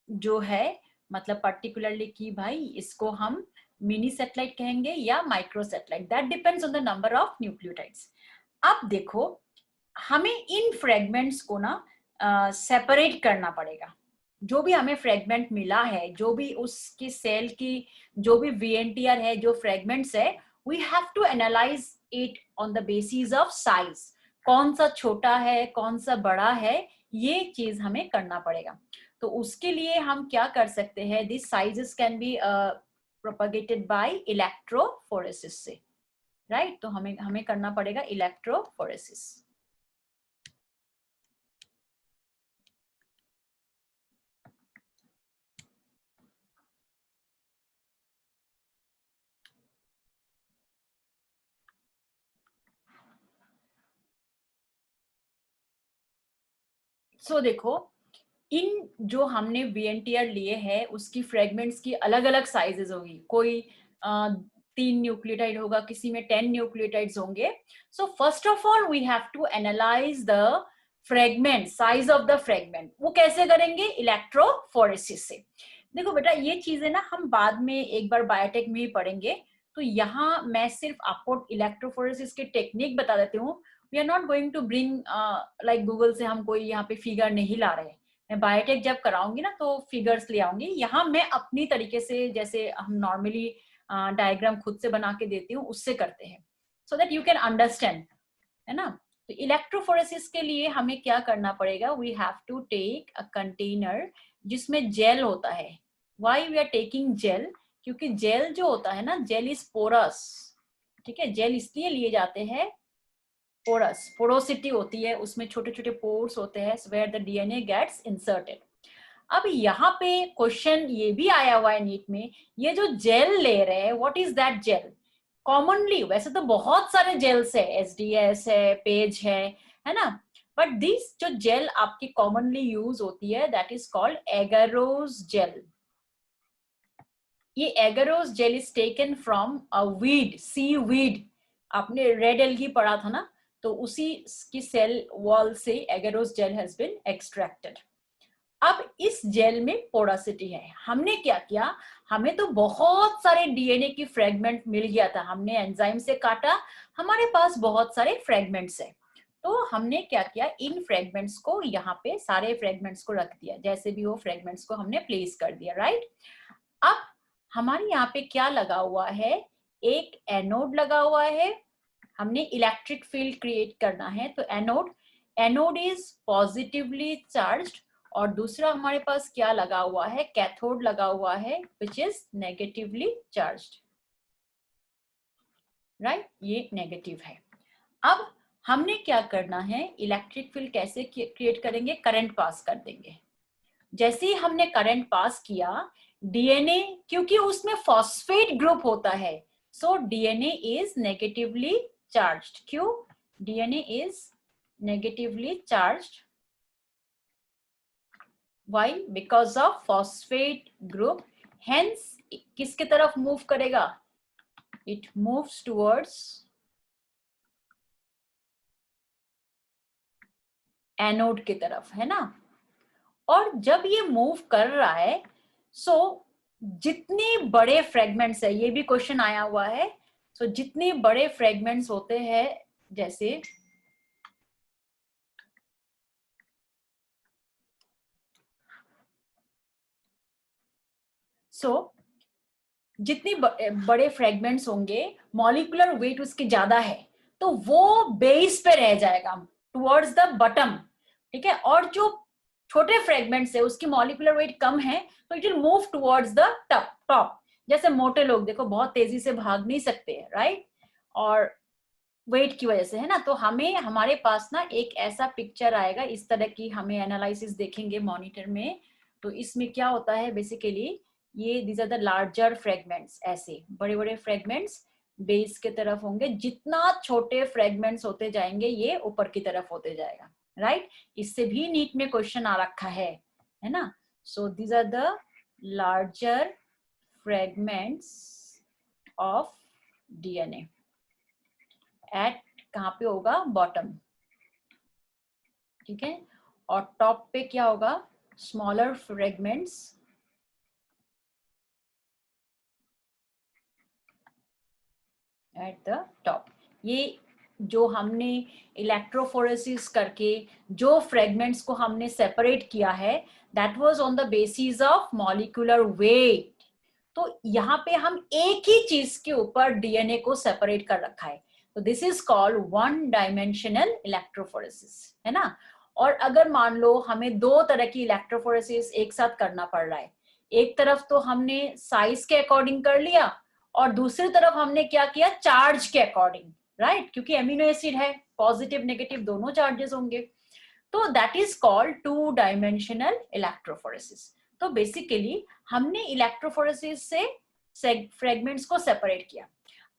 Speaker 1: जो है मतलब पर्टिकुलरली कि भाई इसको हम मिनी सेटेलाइट कहेंगे या micro satellite, that depends on the number of nucleotides. अब देखो हमें इन फ्रेगमेंट्स को ना सेपरेट करना पड़ेगा, जो भी हमें फ्रेगमेंट मिला है, जो भी उसकी सेल की जो भी वीएनटीआर है, जो फ्रेगमेंट्स है, we have to analyse it on the basis of size, कौन सा छोटा है कौन सा बड़ा है, ये चीज हमें करना पड़ेगा। तो उसके लिए हम क्या कर सकते हैं, this sizes can be propagated by electrophoresis से, राइट, तो हमें हमें करना पड़ेगा इलेक्ट्रोफोरेसिस। सो देखो इन जो हमने वीएनटीआर लिए हैं उसकी फ्रेगमेंट्स की अलग अलग साइजेस होगी, कोई 3 न्यूक्लियोटाइड होगा, किसी में 10 न्यूक्लियोटाइड्स होंगे। So first of all we have to analyse the fragment, size of the fragment, वो कैसे करेंगे, इलेक्ट्रोफोरेसिस से। देखो बेटा ये चीजें ना हम बाद में एक बार बायोटेक में ही पढ़ेंगे, तो यहाँ मैं सिर्फ आपको इलेक्ट्रोफोरेसिस की टेक्निक बता देती हूँ। We are not going to bring like Google से हम कोई यहाँ पे फिगर नहीं ला रहे हैं, मैं बायोटेक जब कराऊंगी ना तो फिगर्स ले आऊंगी, यहाँ मैं अपनी तरीके से जैसे हम नॉर्मली डायग्राम खुद से बना के देती हूँ उससे करते हैं, so that you can understand, है ना। तो इलेक्ट्रोफोरेसिस के लिए हमें क्या करना पड़ेगा, we have to take a container जिसमें जेल होता है। Why we are taking gel, क्योंकि जेल जो होता है ना, जेल इज पोरस, ठीक है, जेल इसलिए लिए जाते हैं, पोरस, पोरोसिटी होती है, उसमें छोटे छोटे पोर्स होते हैं where the DNA gets inserted. अब यहाँ पे क्वेश्चन ये भी आया हुआ है नीट में, ये जो जेल ले रहे हैं what is that gel, commonly वैसे तो बहुत सारे जेल्स है, एसडीएस है, पेज है ना, बट दिस जो जेल आपकी कॉमनली यूज होती है that is called agarose gel. ये agarose gel is taken from a weed, seaweed, आपने रेड एल्गी पढ़ा था ना, तो उसी की सेल वॉल से agarose gel has been extracted. अब इस जेल में पोरोसिटी है, हमने क्या किया, हमें तो बहुत सारे डीएनए की फ्रेगमेंट मिल गया था, हमने एंजाइम से काटा, हमारे पास बहुत सारे फ्रेगमेंट्स है, तो हमने क्या किया, इन फ्रेगमेंट्स को यहाँ पे सारे फ्रेगमेंट्स को रख दिया, जैसे भी वो फ्रेगमेंट्स को हमने प्लेस कर दिया, राइट। अब हमारे यहाँ पे क्या लगा हुआ है, एक एनोड लगा हुआ है, हमने इलेक्ट्रिक फील्ड क्रिएट करना है, तो एनोड इज पॉजिटिवली चार्ज्ड, और दूसरा हमारे पास क्या लगा हुआ है, कैथोड लगा हुआ है which is negatively charged. Right, ये नेगेटिव है। अब हमने क्या करना है, इलेक्ट्रिक फील्ड कैसे क्रिएट करेंगे, करंट पास कर देंगे। जैसे ही हमने करंट पास किया, डीएनए, क्योंकि उसमें फॉस्फेट ग्रुप होता है, so DNA is negatively charged. क्यों? DNA is negatively charged, why? Because of phosphate group. Hence किसके तरफ मूव करेगा? इट मूव्स टुवर्ड्स एनोड की तरफ, है ना। और जब ये मूव कर रहा है, सो जितने बड़े फ्रेगमेंट्स है, ये भी क्वेश्चन आया हुआ है, सो जितने बड़े फ्रेगमेंट्स होते हैं, जैसे जितने बड़े फ्रेगमेंट्स होंगे, मॉलिक्यूलर वेट उसके ज्यादा है, तो वो बेस पे रह जाएगा, टुवर्ड्स द बॉटम, ठीक है। और जो छोटे फ्रेगमेंट्स है, उसकी मॉलिक्यूलर वेट कम है, तो it will move towards the top. जैसे मोटे लोग देखो बहुत तेजी से भाग नहीं सकते, राइट, और वेट की वजह से, है ना। तो हमें, हमारे पास ना एक ऐसा पिक्चर आएगा, इस तरह की हमें एनालिसिस देखेंगे मॉनिटर में। तो इसमें क्या होता है बेसिकली, ये these are the larger fragments, ऐसे बड़े बड़े फ्रेगमेंट्स बेस के तरफ होंगे, जितना छोटे फ्रेगमेंट्स होते जाएंगे ये ऊपर की तरफ होते जाएगा, राइट। इससे भी नीट में क्वेश्चन आ रखा है ना। So these are the larger fragments of DNA at, कहाँ पे होगा, बॉटम, ठीक है। और टॉप पे क्या होगा, smaller fragments at the top. ये जो हमने इलेक्ट्रोफोरेसिस करके जो फ्रेगमेंट्स को हमने सेपरेट किया है, that was on the basis of molecular weight. तो यहाँ पे हम एक ही चीज के ऊपर डीएनए को सेपरेट कर रखा है, तो this is called one dimensional electrophoresis, है ना। और अगर मान लो हमें दो तरह की इलेक्ट्रोफोरेसिस एक साथ करना पड़ रहा है, एक तरफ तो हमने साइज के अकॉर्डिंग कर लिया, और दूसरी तरफ हमने क्या किया, चार्ज के अकॉर्डिंग, राइट, क्योंकि एमिनो एसिड है, पॉजिटिव नेगेटिव दोनों चार्जेस होंगे, तो that is called two dimensional electrophoresis. तो बेसिकली हमने इलेक्ट्रोफोरेसिस से फ्रेगमेंट्स को सेपरेट किया।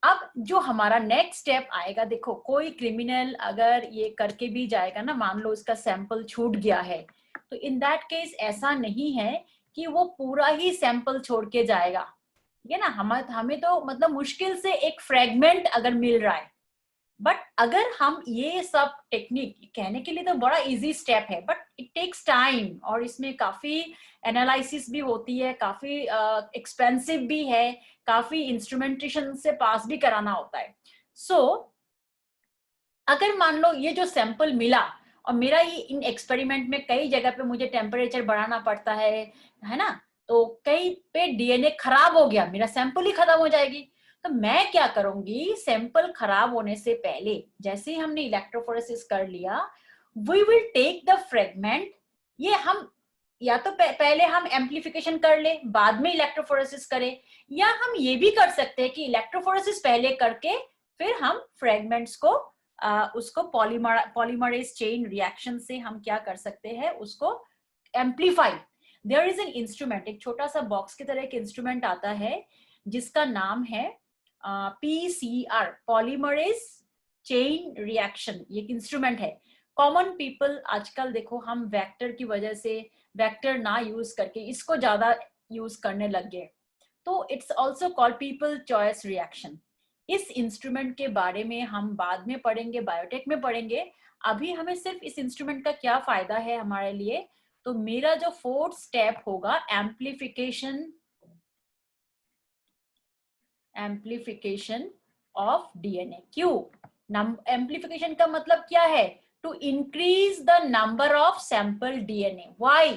Speaker 1: अब जो हमारा नेक्स्ट स्टेप आएगा, देखो कोई क्रिमिनल अगर ये करके भी जाएगा ना, मान लो इसका सैंपल छूट गया है, तो इन दैट केस ऐसा नहीं है कि वो पूरा ही सैंपल छोड़ के जाएगा, ठीक है ना। हमें तो मतलब मुश्किल से एक फ्रेगमेंट अगर मिल रहा है, बट अगर हम ये सब टेक्निक, कहने के लिए तो बड़ा इजी स्टेप है, बट इट टेक्स टाइम, और इसमें काफी एनालिसिस भी होती है, काफी एक्सपेंसिव भी है, काफी इंस्ट्रूमेंटेशन से पास भी कराना होता है। सो अगर मान लो ये जो सैंपल मिला, और मेरा ये इन एक्सपेरिमेंट में कई जगह पे मुझे टेम्परेचर बढ़ाना पड़ता है ना, तो कई पे डीएनए खराब हो गया, मेरा सैंपल ही खत्म हो जाएगी। तो मैं क्या करूंगी, सैंपल खराब होने से पहले, जैसे ही हमने इलेक्ट्रोफोरेसिस कर लिया, we will take the fragment, ये हम या तो पहले हम एम्प्लीफिकेशन कर ले, बाद में इलेक्ट्रोफोरेसिस करें, या हम ये भी कर सकते हैं कि इलेक्ट्रोफोरेसिस पहले करके फिर हम फ्रेगमेंट्स को उसको पॉलीमरेज चेन रिएक्शन से हम क्या कर सकते हैं, उसको amplify. There is an instrument, एक छोटा सा बॉक्स की तरह एक इंस्ट्रूमेंट आता है जिसका नाम है पीसीआर, पॉलीमरेज चेन रिएक्शन, ये एक इंस्ट्रूमेंट है। कॉमन पीपल आजकल देखो, हम वेक्टर की वजह से वेक्टर ना यूज करके इसको ज्यादा यूज करने लग गए, तो it's also called people choice reaction. इस इंस्ट्रूमेंट के बारे में हम बाद में पढ़ेंगे, बायोटेक में पढ़ेंगे। अभी हमें सिर्फ इस इंस्ट्रूमेंट का क्या फायदा है हमारे लिए, तो मेरा जो फोर्थ स्टेप होगा, एम्प्लीफिकेशन ऑफ डीएनए। क्यों? एम्प्लीफिकेशन का मतलब क्या है, to increase the number of sample DNA. Why?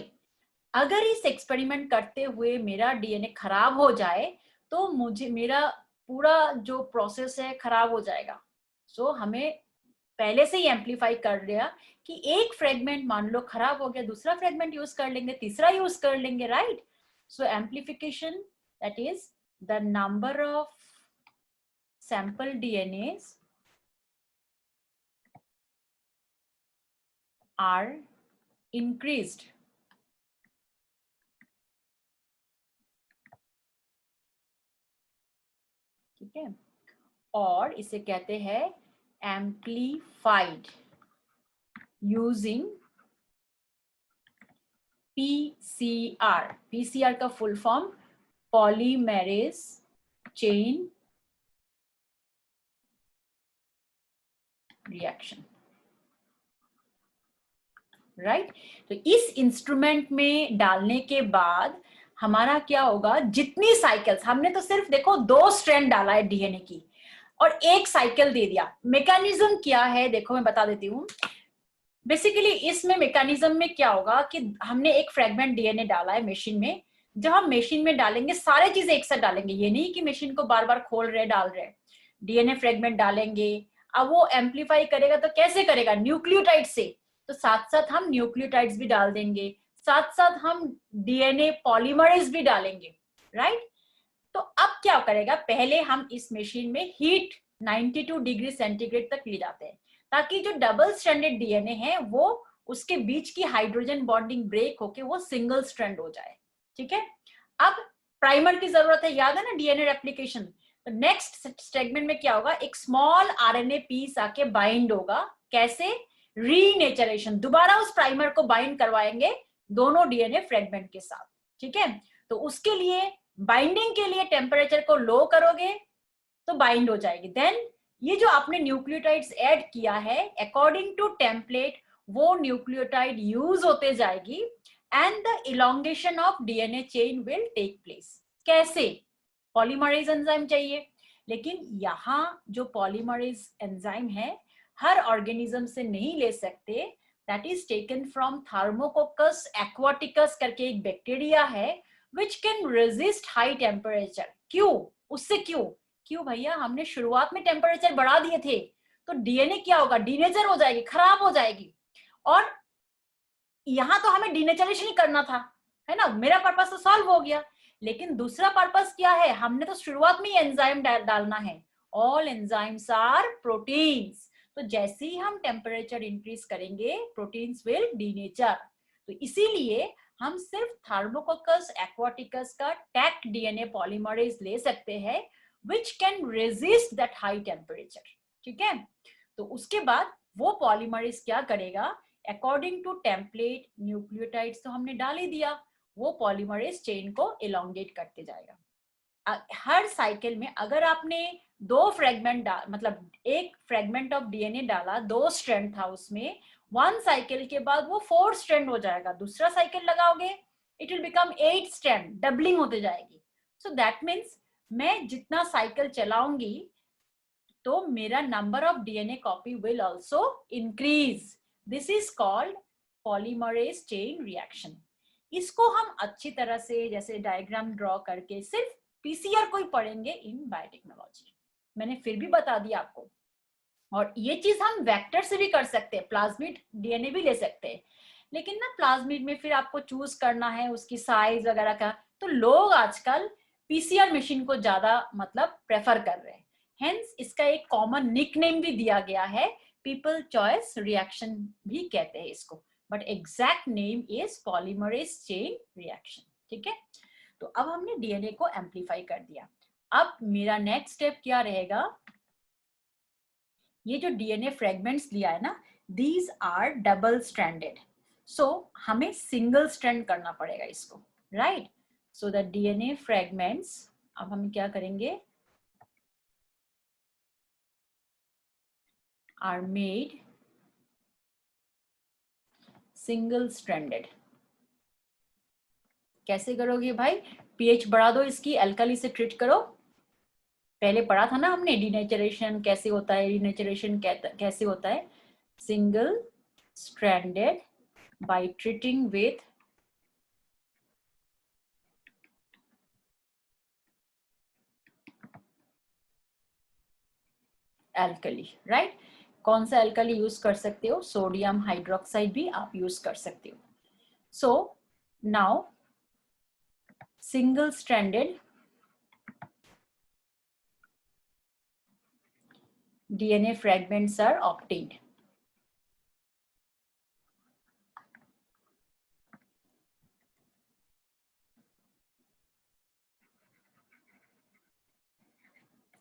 Speaker 1: अगर इस एक्सपेरिमेंट करते हुए मेरा डीएनए खराब हो जाए, तो मुझे मेरा पूरा जो प्रोसेस है खराब हो जाएगा। सो हमें पहले से ही एम्पलीफाई कर लिया कि एक फ्रेगमेंट मान लो खराब हो गया, दूसरा फ्रेगमेंट यूज कर लेंगे, तीसरा यूज कर लेंगे, right. So amplification, that is the number of sample DNAs are increased ठीक है, और इसे कहते हैं amplified using PCR. PCR का full form polymerase chain reaction, right. तो इस इंस्ट्रूमेंट में डालने के बाद हमारा क्या होगा, जितनी साइकिल्स हमने तो सिर्फ देखो 2 स्ट्रैंड डाला है डीएनए की और 1 साइकिल दे दिया। मैकेनिज्म क्या है देखो मैं बता देती हूँ। बेसिकली इसमें मैकेनिज्म में क्या होगा कि हमने एक फ्रेगमेंट डीएनए डाला है मशीन में। जब हम मशीन में डालेंगे सारे चीजें एक साथ डालेंगे, ये नहीं कि मशीन को बार बार खोल रहे डाल रहे। डीएनए फ्रेगमेंट डालेंगे, अब वो एम्पलीफाई करेगा तो कैसे करेगा, न्यूक्लियोटाइड से। तो साथ साथ हम न्यूक्लियोटाइड्स भी डाल देंगे, साथ साथ हम डीएनए पॉलीमरेज भी डालेंगे, राइट। तो अब क्या करेगा, पहले हम इस मशीन में हीट 92 डिग्री सेंटीग्रेड तक ले जाते हैं ताकि जो डबल स्ट्रैंडेड डीएनए है वो उसके बीच की हाइड्रोजन बॉन्डिंग ब्रेक होके वो सिंगल स्ट्रैंड हो जाए, ठीक है। अब प्राइमर की जरूरत है, याद है ना डीएनए रेप्लिकेशन। तो नेक्स्ट सेगमेंट में क्या होगा, एक स्मॉल आरएनए पीस आके बाइंड होगा, कैसे, रीनेचरेशन, दोबारा उस प्राइमर को बाइंड करवाएंगे दोनों डीएनए फ्रेगमेंट के साथ, ठीक है। तो उसके लिए बाइंडिंग के लिए टेम्परेचर को लो करोगे तो बाइंड हो जाएगी। देन ये जो आपने न्यूक्लियोटाइड्स ऐड किया है अकॉर्डिंग टू टेम्पलेट वो न्यूक्लियोटाइड यूज होते जाएगी and the elongation of DNA chain will take place. कैसे, पॉलीमरेज एंजाइम चाहिए, लेकिन यहाँ जो पॉलीमरेज एंजाइम है हर ऑर्गेनिज्म से नहीं ले सकते। That is taken from thermococcus aquaticus करके एक बैक्टीरिया है which can resist high temperature। क्यों, उससे क्यों भैया, हमने शुरुआत में टेम्परेचर बढ़ा दिए थे तो डीएनए क्या होगा, डीनेचर हो जाएगी, खराब हो जाएगी। और यहाँ तो हमें डीनेचरेशन ही करना था, है ना, मेरा पर्पस तो सॉल्व हो गया। लेकिन दूसरा पर्पस क्या है, हमने तो शुरुआत में ही एंजाइम डालना है। All enzymes are proteins. तो जैसे ही हम टेम्परेचर इंक्रीज करेंगे प्रोटीन्स विल डीनेचर। तो इसीलिए हम सिर्फ थार्मोकोकस एक्वाटिकस का टैक्ट डीएनए पॉलीमरेज ले सकते हैं which can resist that high temperature, ठीक है। तो उसके बाद वो पॉलीमरेज क्या करेगा, अकॉर्डिंग टू टेम्पलेट न्यूक्लियोटाइड्स तो हमने डाल ही दिया, वो पॉलीमरेज चेन को इलोंगेट करते जाएगा। हर साइकिल में अगर आपने 2 फ्रेगमेंट मतलब एक फ्रेगमेंट ऑफ डीएनए डाला, 2 स्ट्रैंड था उसमें, 1 साइकिल के बाद वो 4 स्ट्रैंड हो जाएगा। दूसरा साइकिल लगाओगे it will become 8 strand, doubling होते जाएगी। सो दैट मीन्स मैं जितना साइकिल चलाऊंगी तो मेरा number of DNA copy will also increase. This is called polymerase chain reaction. इसको हम अच्छी तरह से जैसे डायग्राम ड्रॉ करके सिर्फ पीसीआर को ही पढ़ेंगे इन बायोटेक्नोलॉजी। मैंने फिर भी बता दिया आपको। और ये चीज हम वेक्टर से भी कर सकते हैं, प्लाज्मिड डीएनए भी ले सकते हैं, लेकिन ना प्लाज्मिड में फिर आपको चूज करना है उसकी साइज वगैरह का। तो लोग आजकल पीसीआर मशीन को ज्यादा मतलब प्रेफर कर रहे हैं। हेंस इसका एक कॉमन निकनेम भी दिया गया है, पीपल चॉइस रिएक्शन भी कहते हैं इसको, but exact name is polymerase chain reaction, ठीक है। तो अब हमने डीएनए को एम्पलीफाई कर दिया। अब मेरा नेक्स्ट स्टेप क्या रहेगा, ये जो डीएनए फ्रेगमेंट्स लिया है ना, दीज आर डबल स्ट्रैंडेड, सो हमें सिंगल स्ट्रैंड करना पड़ेगा इसको, right. So the DNA fragments, अब हम क्या करेंगे, आर मेड सिंगल स्ट्रैंडेड। कैसे करोगे भाई, पीएच बढ़ा दो इसकी, अल्कली से ट्रीट करो। पहले पढ़ा था ना हमने डीनेचरेशन कैसे होता है, रीनेचरेशन कैसे होता है। Single stranded by treating with alkali, right. कौन सा अल्कली यूज कर सकते हो, सोडियम हाइड्रोक्साइड भी आप यूज कर सकते हो। So now single stranded DNA fragments are obtained.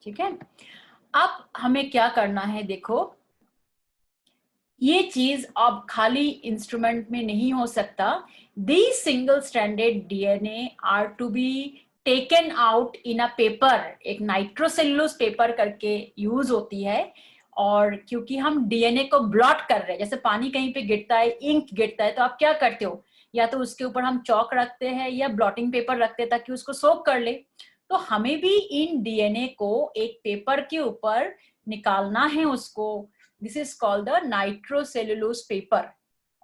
Speaker 1: ठीक है, अब हमें क्या करना है, देखो ये चीज अब खाली इंस्ट्रूमेंट में नहीं हो सकता. These single stranded DNA are to be taken out in a paper. एक नाइट्रोसेल्यूलोज पेपर करके यूज होती है. और क्योंकि हम डीएनए को ब्लॉट कर रहे हैं, जैसे पानी कहीं पे गिरता है, इंक गिरता है, तो आप क्या करते हो, या तो उसके ऊपर हम चौक रखते हैं या ब्लॉटिंग पेपर रखते हैं ताकि उसको सोक कर ले. तो हमें भी इन डीएनए को एक पेपर के ऊपर निकालना है उसको. This is called the nitrocellulose paper.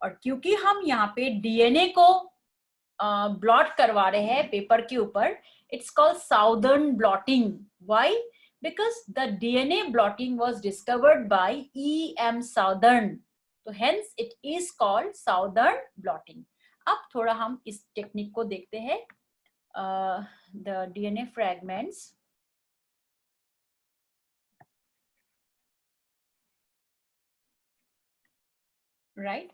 Speaker 1: और क्योंकि हम यहाँ पे डीएनए को ब्लॉट करवा रहे हैं पेपर के ऊपर, it's called Southern blotting. Why? Because the DNA blotting was discovered by E.M. Southern. तो hence it is called Southern blotting. अब थोड़ा हम इस टेक्निक को देखते हैं. The DNA fragments, right,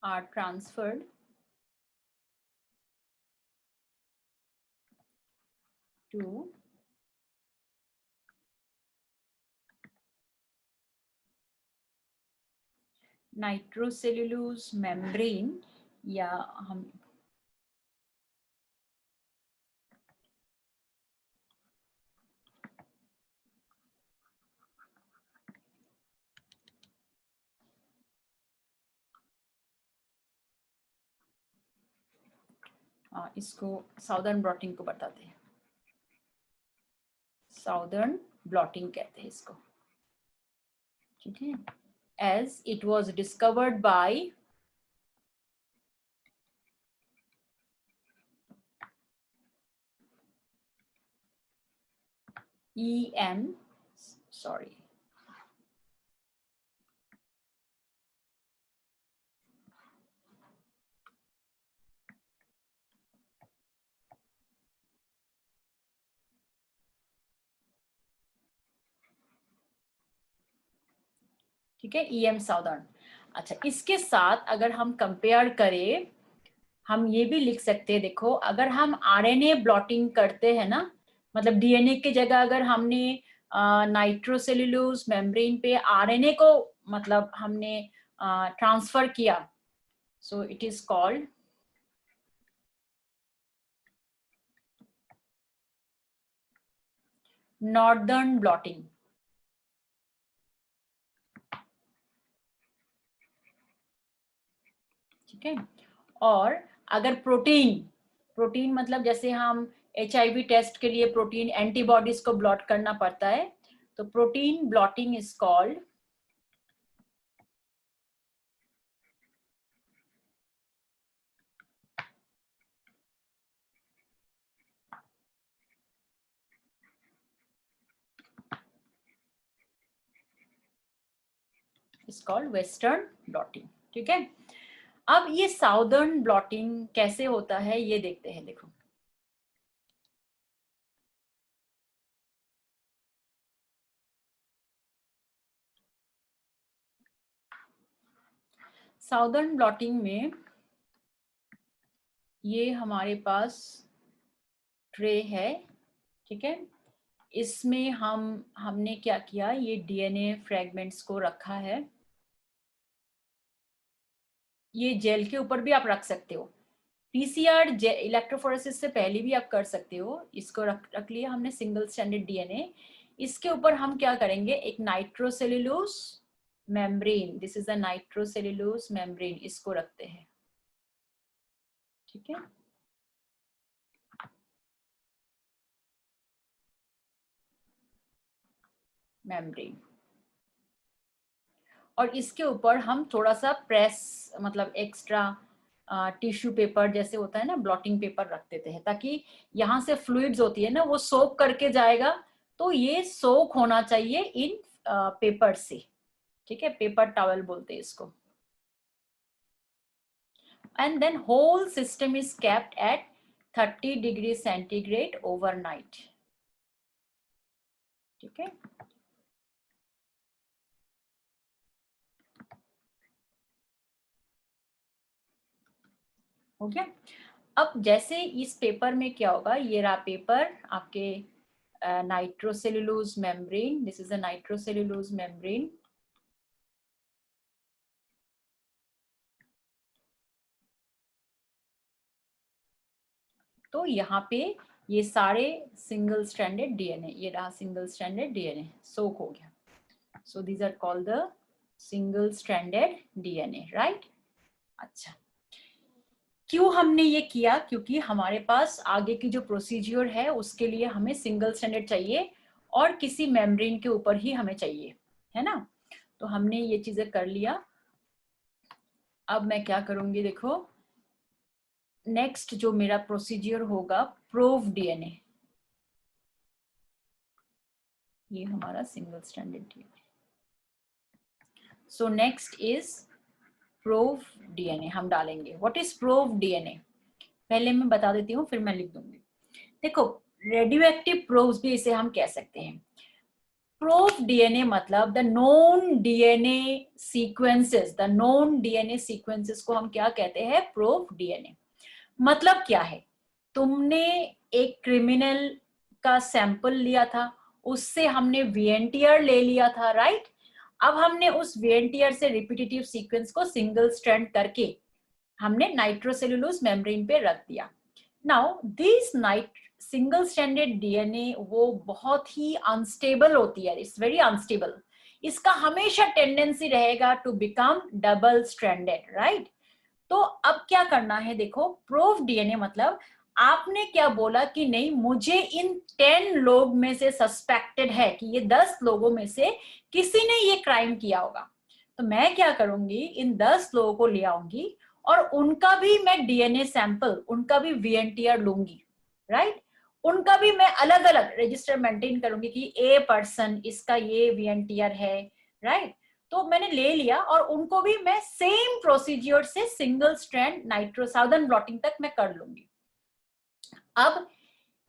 Speaker 1: are transferred to nitrocellulose membrane, या हम इसको साउदर्न ब्लॉटिंग को बताते हैं. साउदर्न ब्लॉटिंग कहते हैं इसको. ठीक है, as it was discovered by E.M. Sorry, ठीक है, E.M. साउदर्न. अच्छा, इसके साथ अगर हम कंपेयर करें, हम ये भी लिख सकते हैं, देखो अगर हम आरएनए ब्लॉटिंग करते हैं ना, मतलब डीएनए की जगह अगर हमने नाइट्रोसेल्यूलोज मेम्ब्रेन पे आरएनए को मतलब हमने ट्रांसफर किया, so it is called northern blotting. ठीक है, और अगर प्रोटीन, प्रोटीन मतलब जैसे हम HIV टेस्ट के लिए प्रोटीन एंटीबॉडीज को ब्लॉट करना पड़ता है, तो protein blotting is called western blotting. ठीक है, अब ये साउदर्न ब्लॉटिंग कैसे होता है ये देखते हैं. देखो साउदर्न ब्लॉटिंग में ये हमारे पास ट्रे है. ठीक है, इसमें हमने क्या किया, ये डीएनए फ्रैगमेंट्स को रखा है. ये जेल के ऊपर भी आप रख सकते हो. पीसीआर इलेक्ट्रोफोरेसिस से पहले भी आप कर सकते हो. इसको रख लिया हमने सिंगल स्टैंडर्ड डीएनए. इसके ऊपर हम क्या करेंगे, एक nitrocellulose membrane, this is a nitrocellulose membrane, इसको रखते हैं. ठीक है, मेम्ब्रेन. और इसके ऊपर हम थोड़ा सा प्रेस मतलब एक्स्ट्रा टिश्यू पेपर जैसे होता है ना, ब्लॉटिंग पेपर रख देते हैं ताकि यहाँ से फ्लूइड्स होती है ना वो सोक करके जाएगा. तो ये सोक होना चाहिए इन पेपर से. ठीक है, पेपर टॉवल बोलते हैं इसको. And then whole system is kept at 30 degree centigrade overnight. ठीक है, हो गया। अब जैसे इस पेपर में क्या होगा, ये रहा पेपर आपके nitrocellulose membrane, this is a nitrocellulose membrane. तो यहाँ पे ये सारे सिंगल स्ट्रैंडेड डीएनए, ये रहा सिंगल स्ट्रैंडेड डीएनए सोक हो गया। So these are called the single stranded DNA, right. अच्छा, क्यों हमने ये किया, क्योंकि हमारे पास आगे की जो प्रोसीजर है उसके लिए हमें सिंगल स्ट्रैंडेड चाहिए और किसी मेम्ब्रेन के ऊपर ही हमें चाहिए, है ना। तो हमने ये चीजें कर लिया। अब मैं क्या करूंगी, देखो नेक्स्ट जो मेरा प्रोसीजर होगा, प्रोव डीएनए, ये हमारा single stranded DNA. So next is probe DNA हम डालेंगे। व्हाट इज प्रोव डीएनए, पहले मैं बता देती हूँ फिर मैं लिख दूंगी। देखो, रेडियो एक्टिव प्रोव्स भी इसे हम कह सकते हैं। प्रोव डीएनए मतलब the known DNA sequences, the known DNA sequences को हम क्या कहते हैं, प्रोव डीएनए। मतलब क्या है, तुमने एक क्रिमिनल का सैंपल लिया था, उससे हमने वीएनटीआर ले लिया था, राइट। अब हमने उस वीएनटीआर से रिपीटेटिव सीक्वेंस को सिंगल स्ट्रैंड करके हमने नाइट्रोसेल्यूलोज मेम्ब्रेन पे रख दिया। Now this single stranded DNA वो बहुत ही अनस्टेबल होती है, इट्स वेरी अनस्टेबल। इसका हमेशा टेंडेंसी रहेगा to become double stranded, right. तो अब क्या करना है, देखो प्रूफ डीएनए मतलब आपने क्या बोला कि नहीं, मुझे इन 10 लोग में से सस्पेक्टेड है कि ये 10 लोगों में से किसी ने ये क्राइम किया होगा। तो मैं क्या करूंगी, इन 10 लोगों को ले आऊंगी और उनका भी मैं डीएनए सैंपल, उनका भी वीएनटीआर लूंगी, राइट। उनका भी मैं अलग अलग रजिस्टर मेंटेन करूंगी कि ए पर्सन इसका ये वीएनटीआर है, राइट। तो मैंने ले लिया और उनको भी मैं सेम प्रोसीजर से single strand nitro southern blotting तक मैं कर लूंगी। अब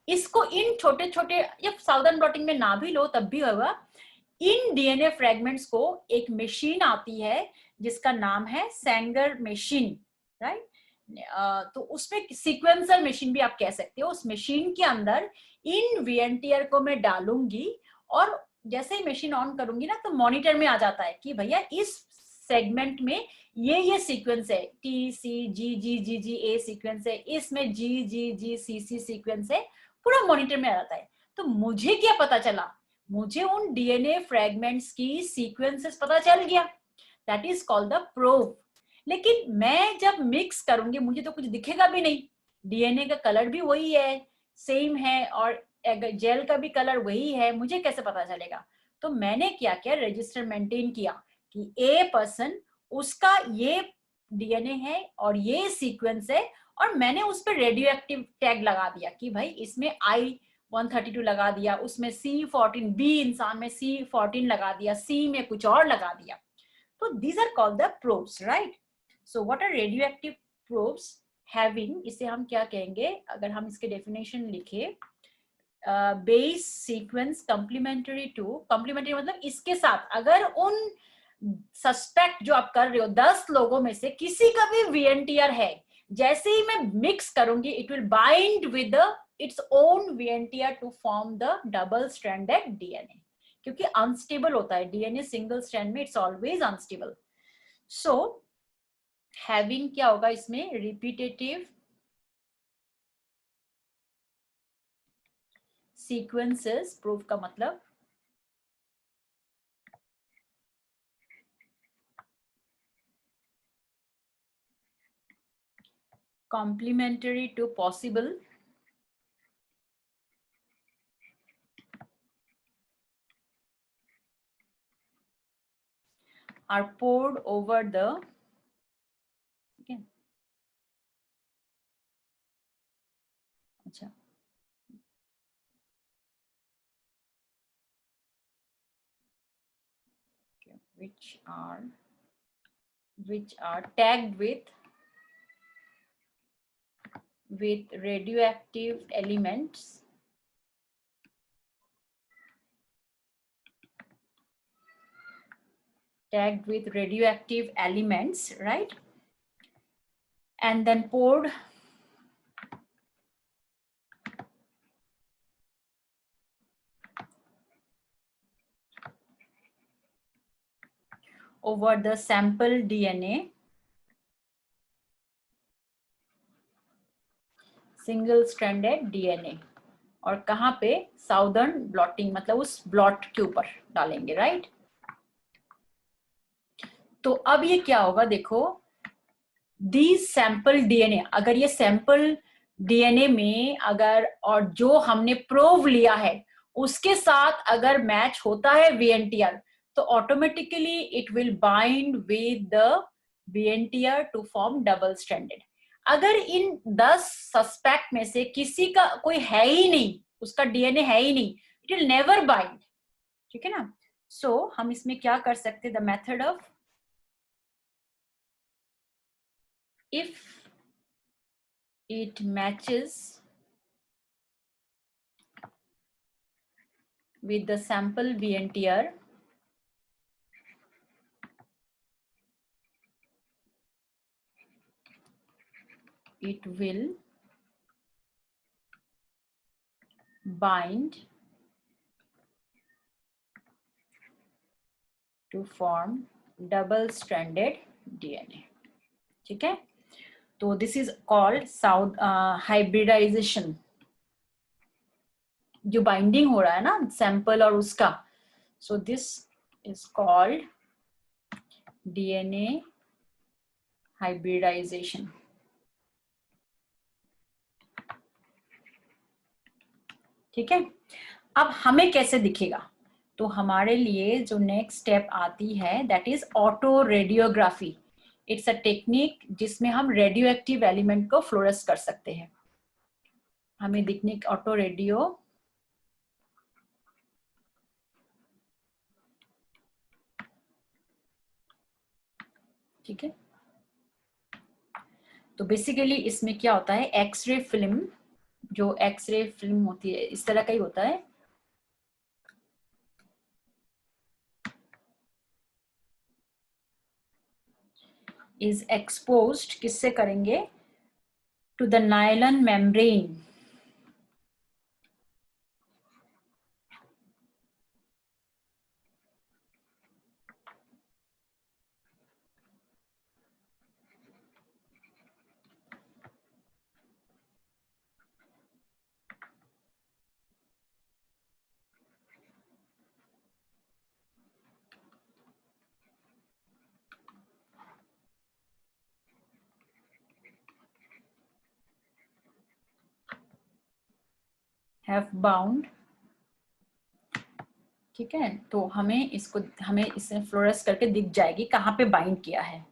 Speaker 1: इसको इन छोटे छोटे, या साउदर्न ब्लॉटिंग में ना भी लो तब भी होगा, इन डीएनए फ्रेगमेंट्स को एक मशीन आती है जिसका नाम है सैंगर मशीन, राइट। तो उसमें सीक्वेंसर मशीन भी आप कह सकते हो। उस मशीन के अंदर इन वीएनटीआर को मैं डालूंगी और जैसे ही मशीन ऑन करूंगी ना, तो मॉनिटर में आ जाता है कि भैया इस सेगमेंट में ये सीक्वेंस है, टी सी जी जी जी जी ए सीक्वेंस है, इसमें जी जी जी सी सी सीक्वेंस है, पूरा मॉनिटर में आ जाता है। तो मुझे क्या पता चला, मुझे उन डीएनए फ्रेगमेंट्स की सीक्वेंसेस पता चल गया, that is called the proof. लेकिन मैं जब मिक्स करूंगी मुझे तो कुछ दिखेगा भी नहीं, डीएनए का कलर भी वही है, सेम है, और जेल का भी कलर वही है, मुझे कैसे पता चलेगा। तो मैंने क्या किया, रजिस्टर मेंटेन किया कि ए पर्सन उसका ये डीएनए है और ये सीक्वेंस है, और मैंने उस पर रेडियो एक्टिव टैग लगा दिया कि भाई इसमें I-132 लगा दिया, उसमें C14, बी इंसान में C14 लगा दिया, सी में कुछ और लगा दिया। तो these are called the probes, right? So what are radioactive probes having, इसे हम क्या कहेंगे, अगर हम इसके डेफिनेशन लिखे, base sequence complementary to, complementary मतलब इसके साथ अगर उन सस्पेक्ट जो आप कर रहे हो 10 लोगों में से किसी का भी वीएनटीआर है, जैसे ही मैं मिक्स करूंगी it will bind with its own VNTR to form the double stranded DNA, क्योंकि अनस्टेबल होता है डीएनए सिंगल स्ट्रैंड में, it's always unstable. So having क्या होगा इसमें, रिपीटेटिव सीक्वेंसेस, प्रूफ का मतलब complementary to possible are poured over the, okay, अच्छा, okay, which are tagged with with radioactive elements tagged with radioactive elements, right? And then poured over the sample DNA, single stranded DNA, और कहाँ पे, southern blotting, मतलब उस blot के ऊपर डालेंगे, right? तो अब ये क्या होगा, देखो, दीज सैंपल डीएनए, अगर ये सैंपल डीएनए में अगर, और जो हमने प्रोव लिया है उसके साथ अगर मैच होता है वीएनटीआर, तो automatically it will bind with the VNTR to form double stranded. अगर इन 10 सस्पेक्ट में से किसी का कोई है ही नहीं, उसका डीएनए है ही नहीं, इट विल नेवर बाइंड, ठीक है ना? सो हम इसमें क्या कर सकते हैं, the method of, if it matches with the sample VNTR, it will bind to form double stranded DNA, ठीक है? तो this is called hybridization, जो बाइंडिंग हो रहा है ना सैंपल और उसका, so this is called DNA hybridization, ठीक है? अब हमें कैसे दिखेगा, तो हमारे लिए जो नेक्स्ट स्टेप आती है that is auto radiography. It's a technique जिसमें हम रेडियो एक्टिव एलिमेंट को फ्लोरेस कर सकते हैं। हमें दिखने ऑटो रेडियो, ठीक है? तो बेसिकली इसमें क्या होता है, एक्सरे फिल्म, जो एक्सरे फिल्म होती है इस तरह का ही होता है, इज एक्सपोज्ड, किससे करेंगे, to the nylon membrane, have bound, ठीक है? तो हमें इसको, हमें इसे फ्लोरेस करके दिख जाएगी कहाँ पे बाइंड किया है,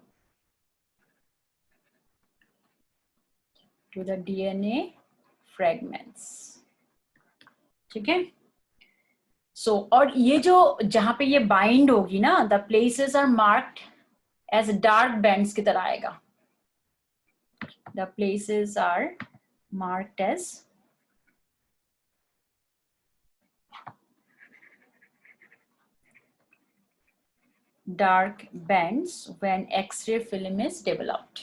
Speaker 1: टू द डीएनए फ्रेगमेंट्स, ठीक है? सो और ये जो जहां पे ये बाइंड होगी ना, the places are marked as dark bands की तरह आएगा, the places are marked as dark bands when X-ray film is developed,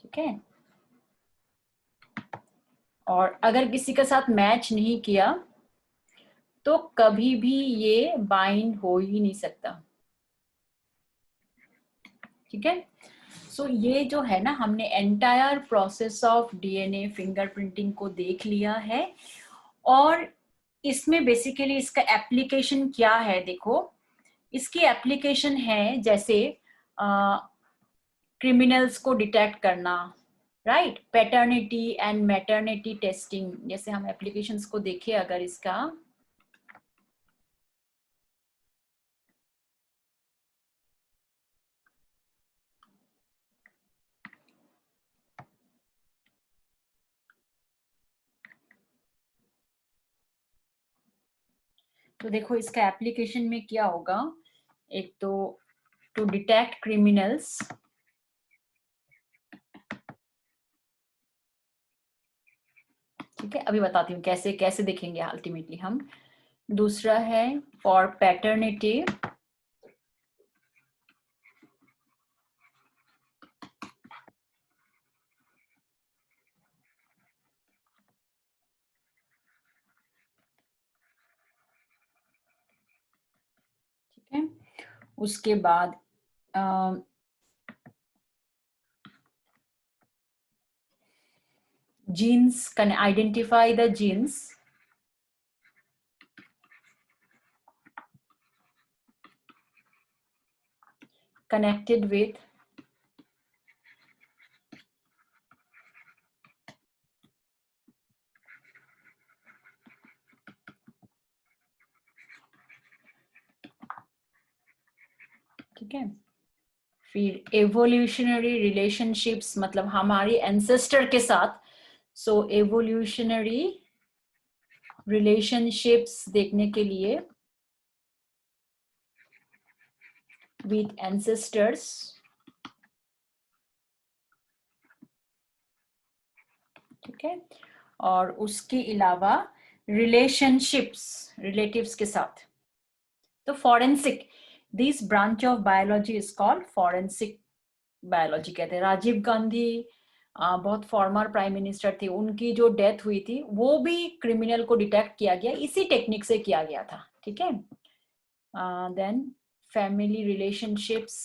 Speaker 1: ठीक है? और अगर किसी के साथ मैच नहीं किया तो कभी भी ये बाइंड हो ही नहीं सकता, ठीक है? सो ये जो है ना, हमने entire process of DNA fingerprinting को देख लिया है, और इसमें बेसिकली इसका एप्लीकेशन क्या है, देखो, इसकी एप्लीकेशन है जैसे क्रिमिनल्स को डिटेक्ट करना, right, paternity and maternity testing, जैसे हम एप्लीकेशंस को देखें अगर इसका, तो देखो इसका एप्लीकेशन में क्या होगा, एक तो टू डिटेक्ट क्रिमिनल्स ठीक है, अभी बताती हूँ कैसे कैसे देखेंगे अल्टीमेटली हम। दूसरा है फॉर पैटर्निटी, ठीक है। उसके बाद genes, can identify the genes connected with ठीक है। फिर एवोल्यूशनरी रिलेशनशिप्स, मतलब हमारे एंसेस्टर के साथ, सो एवोल्यूशनरी रिलेशनशिप्स देखने के लिए विथ एंसेस्टर्स, ठीक है। और उसके अलावा रिलेशनशिप्स रिलेटिव्स के साथ, तो forensic, this branch of biology is called forensic biology कहते हैं। राजीव गांधी बहुत फॉर्मर प्राइम मिनिस्टर थे, उनकी जो डेथ हुई थी वो भी क्रिमिनल को डिटेक्ट किया गया, इसी टेक्निक से किया गया था, ठीक है। देन फैमिली रिलेशनशिप्स,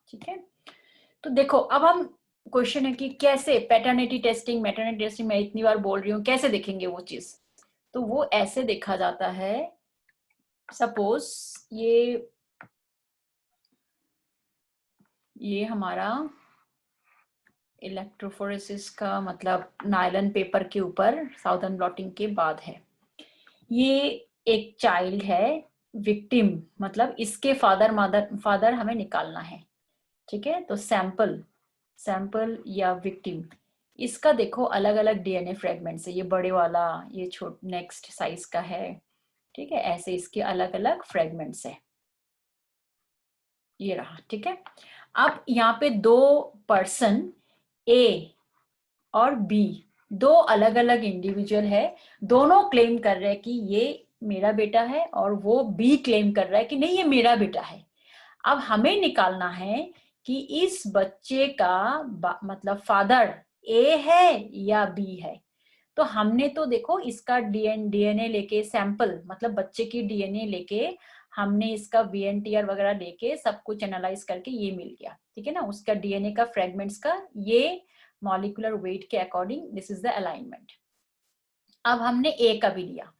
Speaker 1: ठीक है। तो देखो अब हम, क्वेश्चन है कि कैसे पैटर्निटी टेस्टिंग मैटरनिटी टेस्टिंग, मैं इतनी बार बोल रही हूँ, कैसे देखेंगे वो चीज। तो वो ऐसे देखा जाता है, सपोज ये हमारा इलेक्ट्रोफोरेसिस का मतलब नायलन पेपर के ऊपर साउदर्न ब्लॉटिंग के बाद है। ये एक चाइल्ड है, विक्टिम, मतलब इसके फादर हमें निकालना है, ठीक है। तो सैंपल या विक्टिम, इसका देखो अलग अलग डीएनए फ्रेगमेंट्स है, ये बड़े वाला, ये नेक्स्ट साइज का है, ठीक है। ऐसे इसके अलग अलग फ्रेगमेंट्स है, ये रहा, ठीक है। अब यहाँ पे दो पर्सन ए और बी, दो अलग अलग इंडिविजुअल है, दोनों क्लेम कर रहे हैं कि ये मेरा बेटा है, और वो बी क्लेम कर रहा है कि नहीं ये मेरा बेटा है। अब हमें निकालना है कि इस बच्चे का मतलब फादर ए है या बी है। तो हमने तो देखो इसका डीएनए लेके सैंपल, मतलब बच्चे की डीएनए लेके हमने इसका वीएनटीआर वगैरह लेके सब कुछ एनालाइज करके ये मिल गया, ठीक है ना, उसका डीएनए का फ्रेगमेंट्स का ये मॉलिक्यूलर वेट के according this is the alignment. अब हमने ए का भी लिया,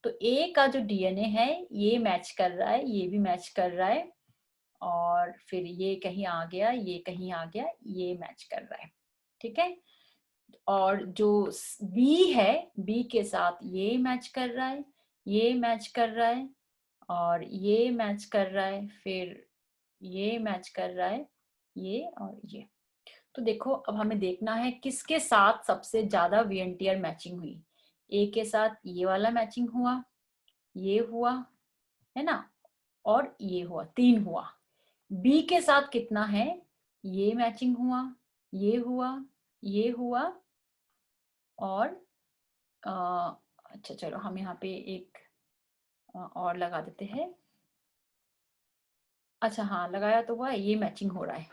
Speaker 1: तो ए का जो डीएनए है ये मैच कर रहा है, ये भी मैच कर रहा है, और फिर ये कहीं आ गया, ये कहीं आ गया, ये मैच कर रहा है, ठीक है। और जो बी है, बी के साथ ये मैच कर रहा है, ये मैच कर रहा है, और ये मैच कर रहा है, फिर ये मैच कर रहा है, ये और ये। तो देखो अब हमें देखना है किसके साथ सबसे ज्यादा वीएनटीआर मैचिंग हुई। ए के साथ ये वाला मैचिंग हुआ, ये हुआ, है ना, और ये हुआ, 3 हुआ। बी के साथ कितना है, ये मैचिंग हुआ, ये हुआ, ये हुआ, और अच्छा चलो हम यहाँ पे एक और लगा देते हैं। अच्छा हाँ लगाया तो हुआ है, ये मैचिंग हो रहा है,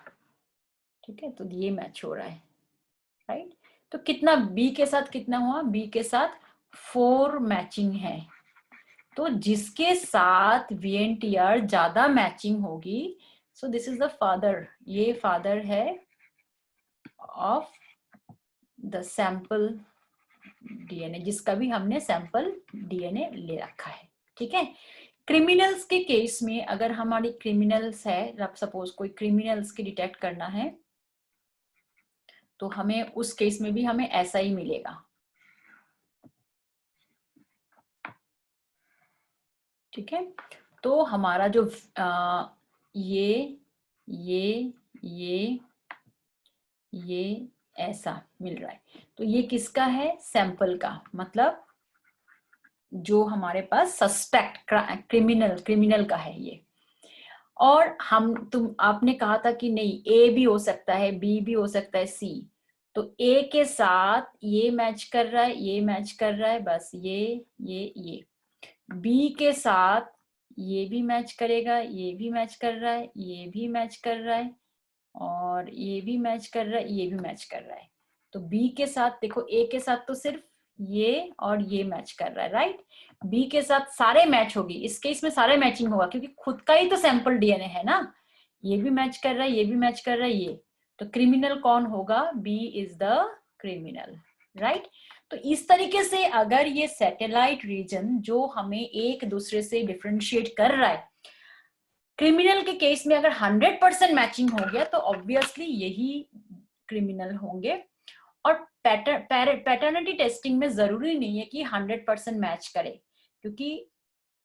Speaker 1: ठीक है, तो ये मैच हो रहा है, राइट। तो कितना बी के साथ कितना हुआ, बी के साथ 4 मैचिंग है। तो जिसके साथ वीएनटीआर ज्यादा मैचिंग होगी, सो दिस इज द फादर, ये फादर है ऑफ द सैंपल डीएनए, जिसका भी हमने सैंपल डीएनए ले रखा है, ठीक है। क्रिमिनल्स के केस में अगर हमारी क्रिमिनल्स है, सपोज कोई क्रिमिनल्स की डिटेक्ट करना है, तो हमें उस केस में भी हमें ऐसा ही मिलेगा, ठीक है। तो हमारा जो ये ये ये ये ऐसा मिल रहा है, तो ये किसका है, सैंपल का, मतलब जो हमारे पास सस्पेक्ट क्रिमिनल का है ये। और आपने कहा था कि नहीं ए भी हो सकता है, बी भी हो सकता है, सी, तो ए के साथ ये मैच कर रहा है, ये मैच कर रहा है, बस ये बी के साथ ये भी मैच करेगा, ये भी मैच कर रहा है, ये भी मैच कर रहा है, और ये भी मैच कर रहा है, ये भी मैच कर रहा है। तो बी के साथ देखो, ए के साथ तो सिर्फ ये और ये मैच कर रहा है, राइट। बी के साथ सारे मैच होगी, इस केस में सारे मैचिंग होगा क्योंकि खुद का ही तो सैंपल डीएनए है ना। ये भी मैच कर रहा है, ये भी मैच कर रहा है, ये तो क्रिमिनल कौन होगा? B is the criminal, right. तो इस तरीके से अगर ये सैटेलाइट रीजन जो हमें एक दूसरे से डिफरेंशिएट कर रहा है, क्रिमिनल के केस में अगर 100% मैचिंग हो गया तो ऑब्वियसली यही क्रिमिनल होंगे। और पैटर्निटी टेस्टिंग में जरूरी नहीं है कि 100% मैच करे, क्योंकि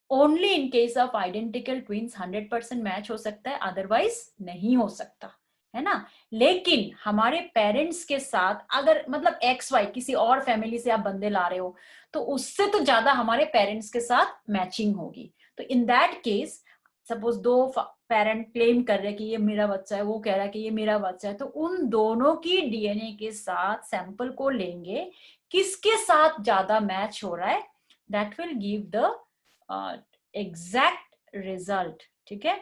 Speaker 1: only in case of identical twins 100% match हो सकता है, अदरवाइज नहीं हो सकता, है ना। लेकिन हमारे पेरेंट्स के साथ अगर मतलब एक्स वाई किसी और फैमिली से आप बंदे ला रहे हो तो उससे तो ज्यादा हमारे पेरेंट्स के साथ मैचिंग होगी। तो इन दैट केस सपोज दो पेरेंट क्लेम कर रहे हैं कि ये मेरा बच्चा है, वो कह रहा है कि ये मेरा बच्चा है, तो उन दोनों की डीएनए के साथ सैंपल को लेंगे, किसके साथ ज्यादा मैच हो रहा है, that will give the exact result. ठीक है,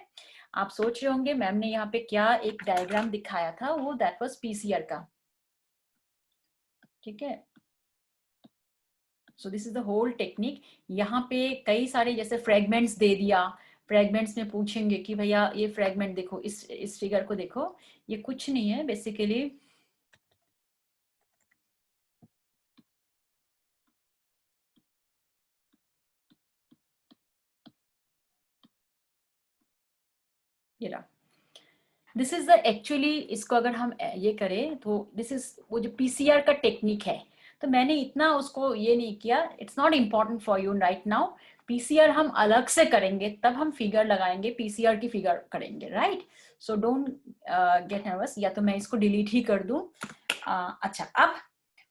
Speaker 1: आप सोच रहे होंगे मैम ने यहाँ पे क्या एक डायग्राम दिखाया था, वो दैट वाज पीसीआर का। ठीक है, so this is the whole technique. यहाँ पे कई सारे जैसे फ्रेगमेंट्स दे दिया, फ्रेगमेंट्स में पूछेंगे कि भैया ये फ्रेगमेंट देखो, इस फिगर को देखो, ये कुछ नहीं है बेसिकली, ये रहा, दिस इज द एक्चुअली, इसको अगर हम ये करें तो दिस इज वो जो पीसीआर का टेक्निक है। तो मैंने इतना उसको ये नहीं किया, it's not important for you right now. PCR हम अलग से करेंगे, तब हम फिगर लगाएंगे, पीसीआर की फिगर करेंगे, right. So don't get nervous, या तो मैं इसको डिलीट ही कर दूं। अच्छा, अब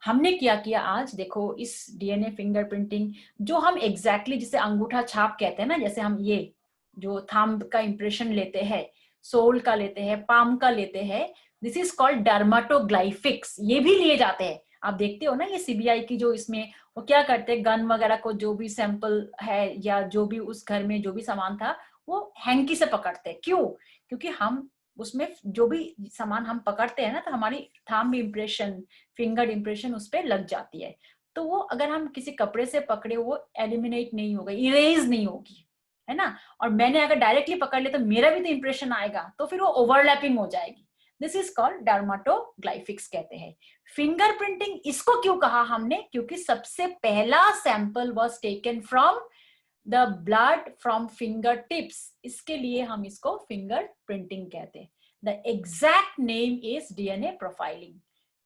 Speaker 1: हमने क्या किया आज देखो, इस डीएनए फिंगरप्रिंटिंग जो हम एग्जैक्टली जिसे अंगूठा छाप कहते हैं ना, जैसे हम ये जो थंब का इंप्रेशन लेते हैं, सोल का लेते हैं, पाम का लेते हैं, दिस इज कॉल्ड डर्माटोग्लाइफिक्स, ये भी लिए जाते हैं। आप देखते हो ना ये सीबीआई की जो इसमें वो क्या करते हैं, गन वगैरह को जो भी सैंपल है या जो भी उस घर में जो भी सामान था वो हैंकी से पकड़ते हैं। क्यों? क्योंकि हम उसमें जो भी सामान हम पकड़ते हैं ना, तो हमारी थंब इम्प्रेशन, फिंगर इम्प्रेशन उस पर लग जाती है। तो वो अगर हम किसी कपड़े से पकड़े वो एलिमिनेट नहीं होगा, इरेज नहीं होगी, है ना। और मैंने अगर डायरेक्टली पकड़ लिया तो मेरा भी तो इंप्रेशन आएगा, तो फिर वो ओवरलैपिंग हो जाएगी। दिस इज कॉल्ड डर्माटोग्लाइफिक्स कहते हैं। फिंगरप्रिंटिंग इसको क्यों कहा हमने? क्योंकि सबसे पहला sample was taken from the blood from finger tips, इसके लिए हम इसको फिंगर प्रिंटिंग कहते हैं। The exact name is DNA profiling.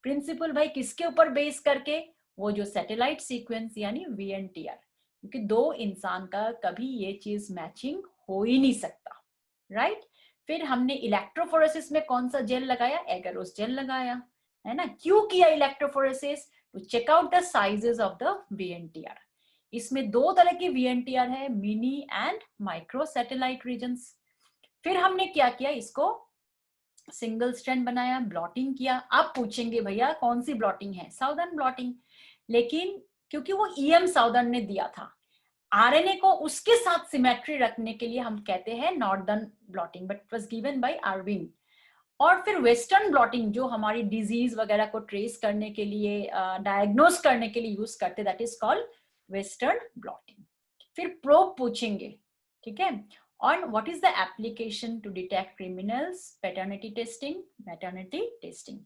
Speaker 1: Principle भाई किसके ऊपर बेस करके? वो जो सैटेलाइट सीक्वेंस यानी वीएनटीआर, क्योंकि दो इंसान का कभी ये चीज मैचिंग हो ही नहीं सकता, राइट। फिर हमने इलेक्ट्रोफोरेसिस में कौन सा जेल लगाया? एगरोस जेल लगाया, है ना। क्यों किया electrophoresis? To check out the sizes of the VNTR. इसमें दो तरह की वीएनटीआर है, mini and micro satellite regions. फिर हमने क्या किया, इसको सिंगल स्ट्रैंड बनाया, ब्लॉटिंग किया। आप पूछेंगे भैया कौन सी ब्लॉटिंग है? Southern blotting. लेकिन क्योंकि वो ईएम साउदर्न ने दिया था, आरएनए को उसके साथ सिमेट्री रखने के लिए हम कहते हैं northern blotting, but was given by Irwin. और फिर वेस्टर्न ब्लॉटिंग जो हमारी डिजीज वगैरह को ट्रेस करने के लिए, डायग्नोस करने के लिए यूज करते, that is called western blotting. फिर प्रोब पूछेंगे, ठीक है, on what is the application to detect criminals, paternity testing, maternity testing।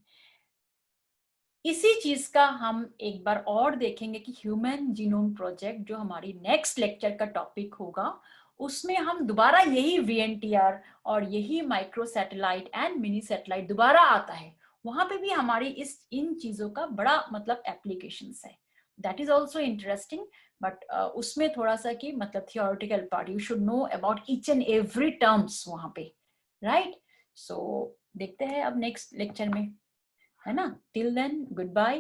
Speaker 1: इसी चीज का हम एक बार और देखेंगे कि ह्यूमन जीनोम प्रोजेक्ट जो हमारी नेक्स्ट लेक्चर का टॉपिक होगा, उसमें हम दोबारा यही वीएनटीआर और यही micro satellite and mini satellite दोबारा आता है। वहां पे भी हमारी इन चीजों का बड़ा मतलब एप्लीकेशंस है, that is also interesting. But उसमें थोड़ा सा कि मतलब theoretical part, you should know about each and every terms वहां पे, राइट। सो देखते हैं अब नेक्स्ट लेक्चर में, है ना। Till then good bye.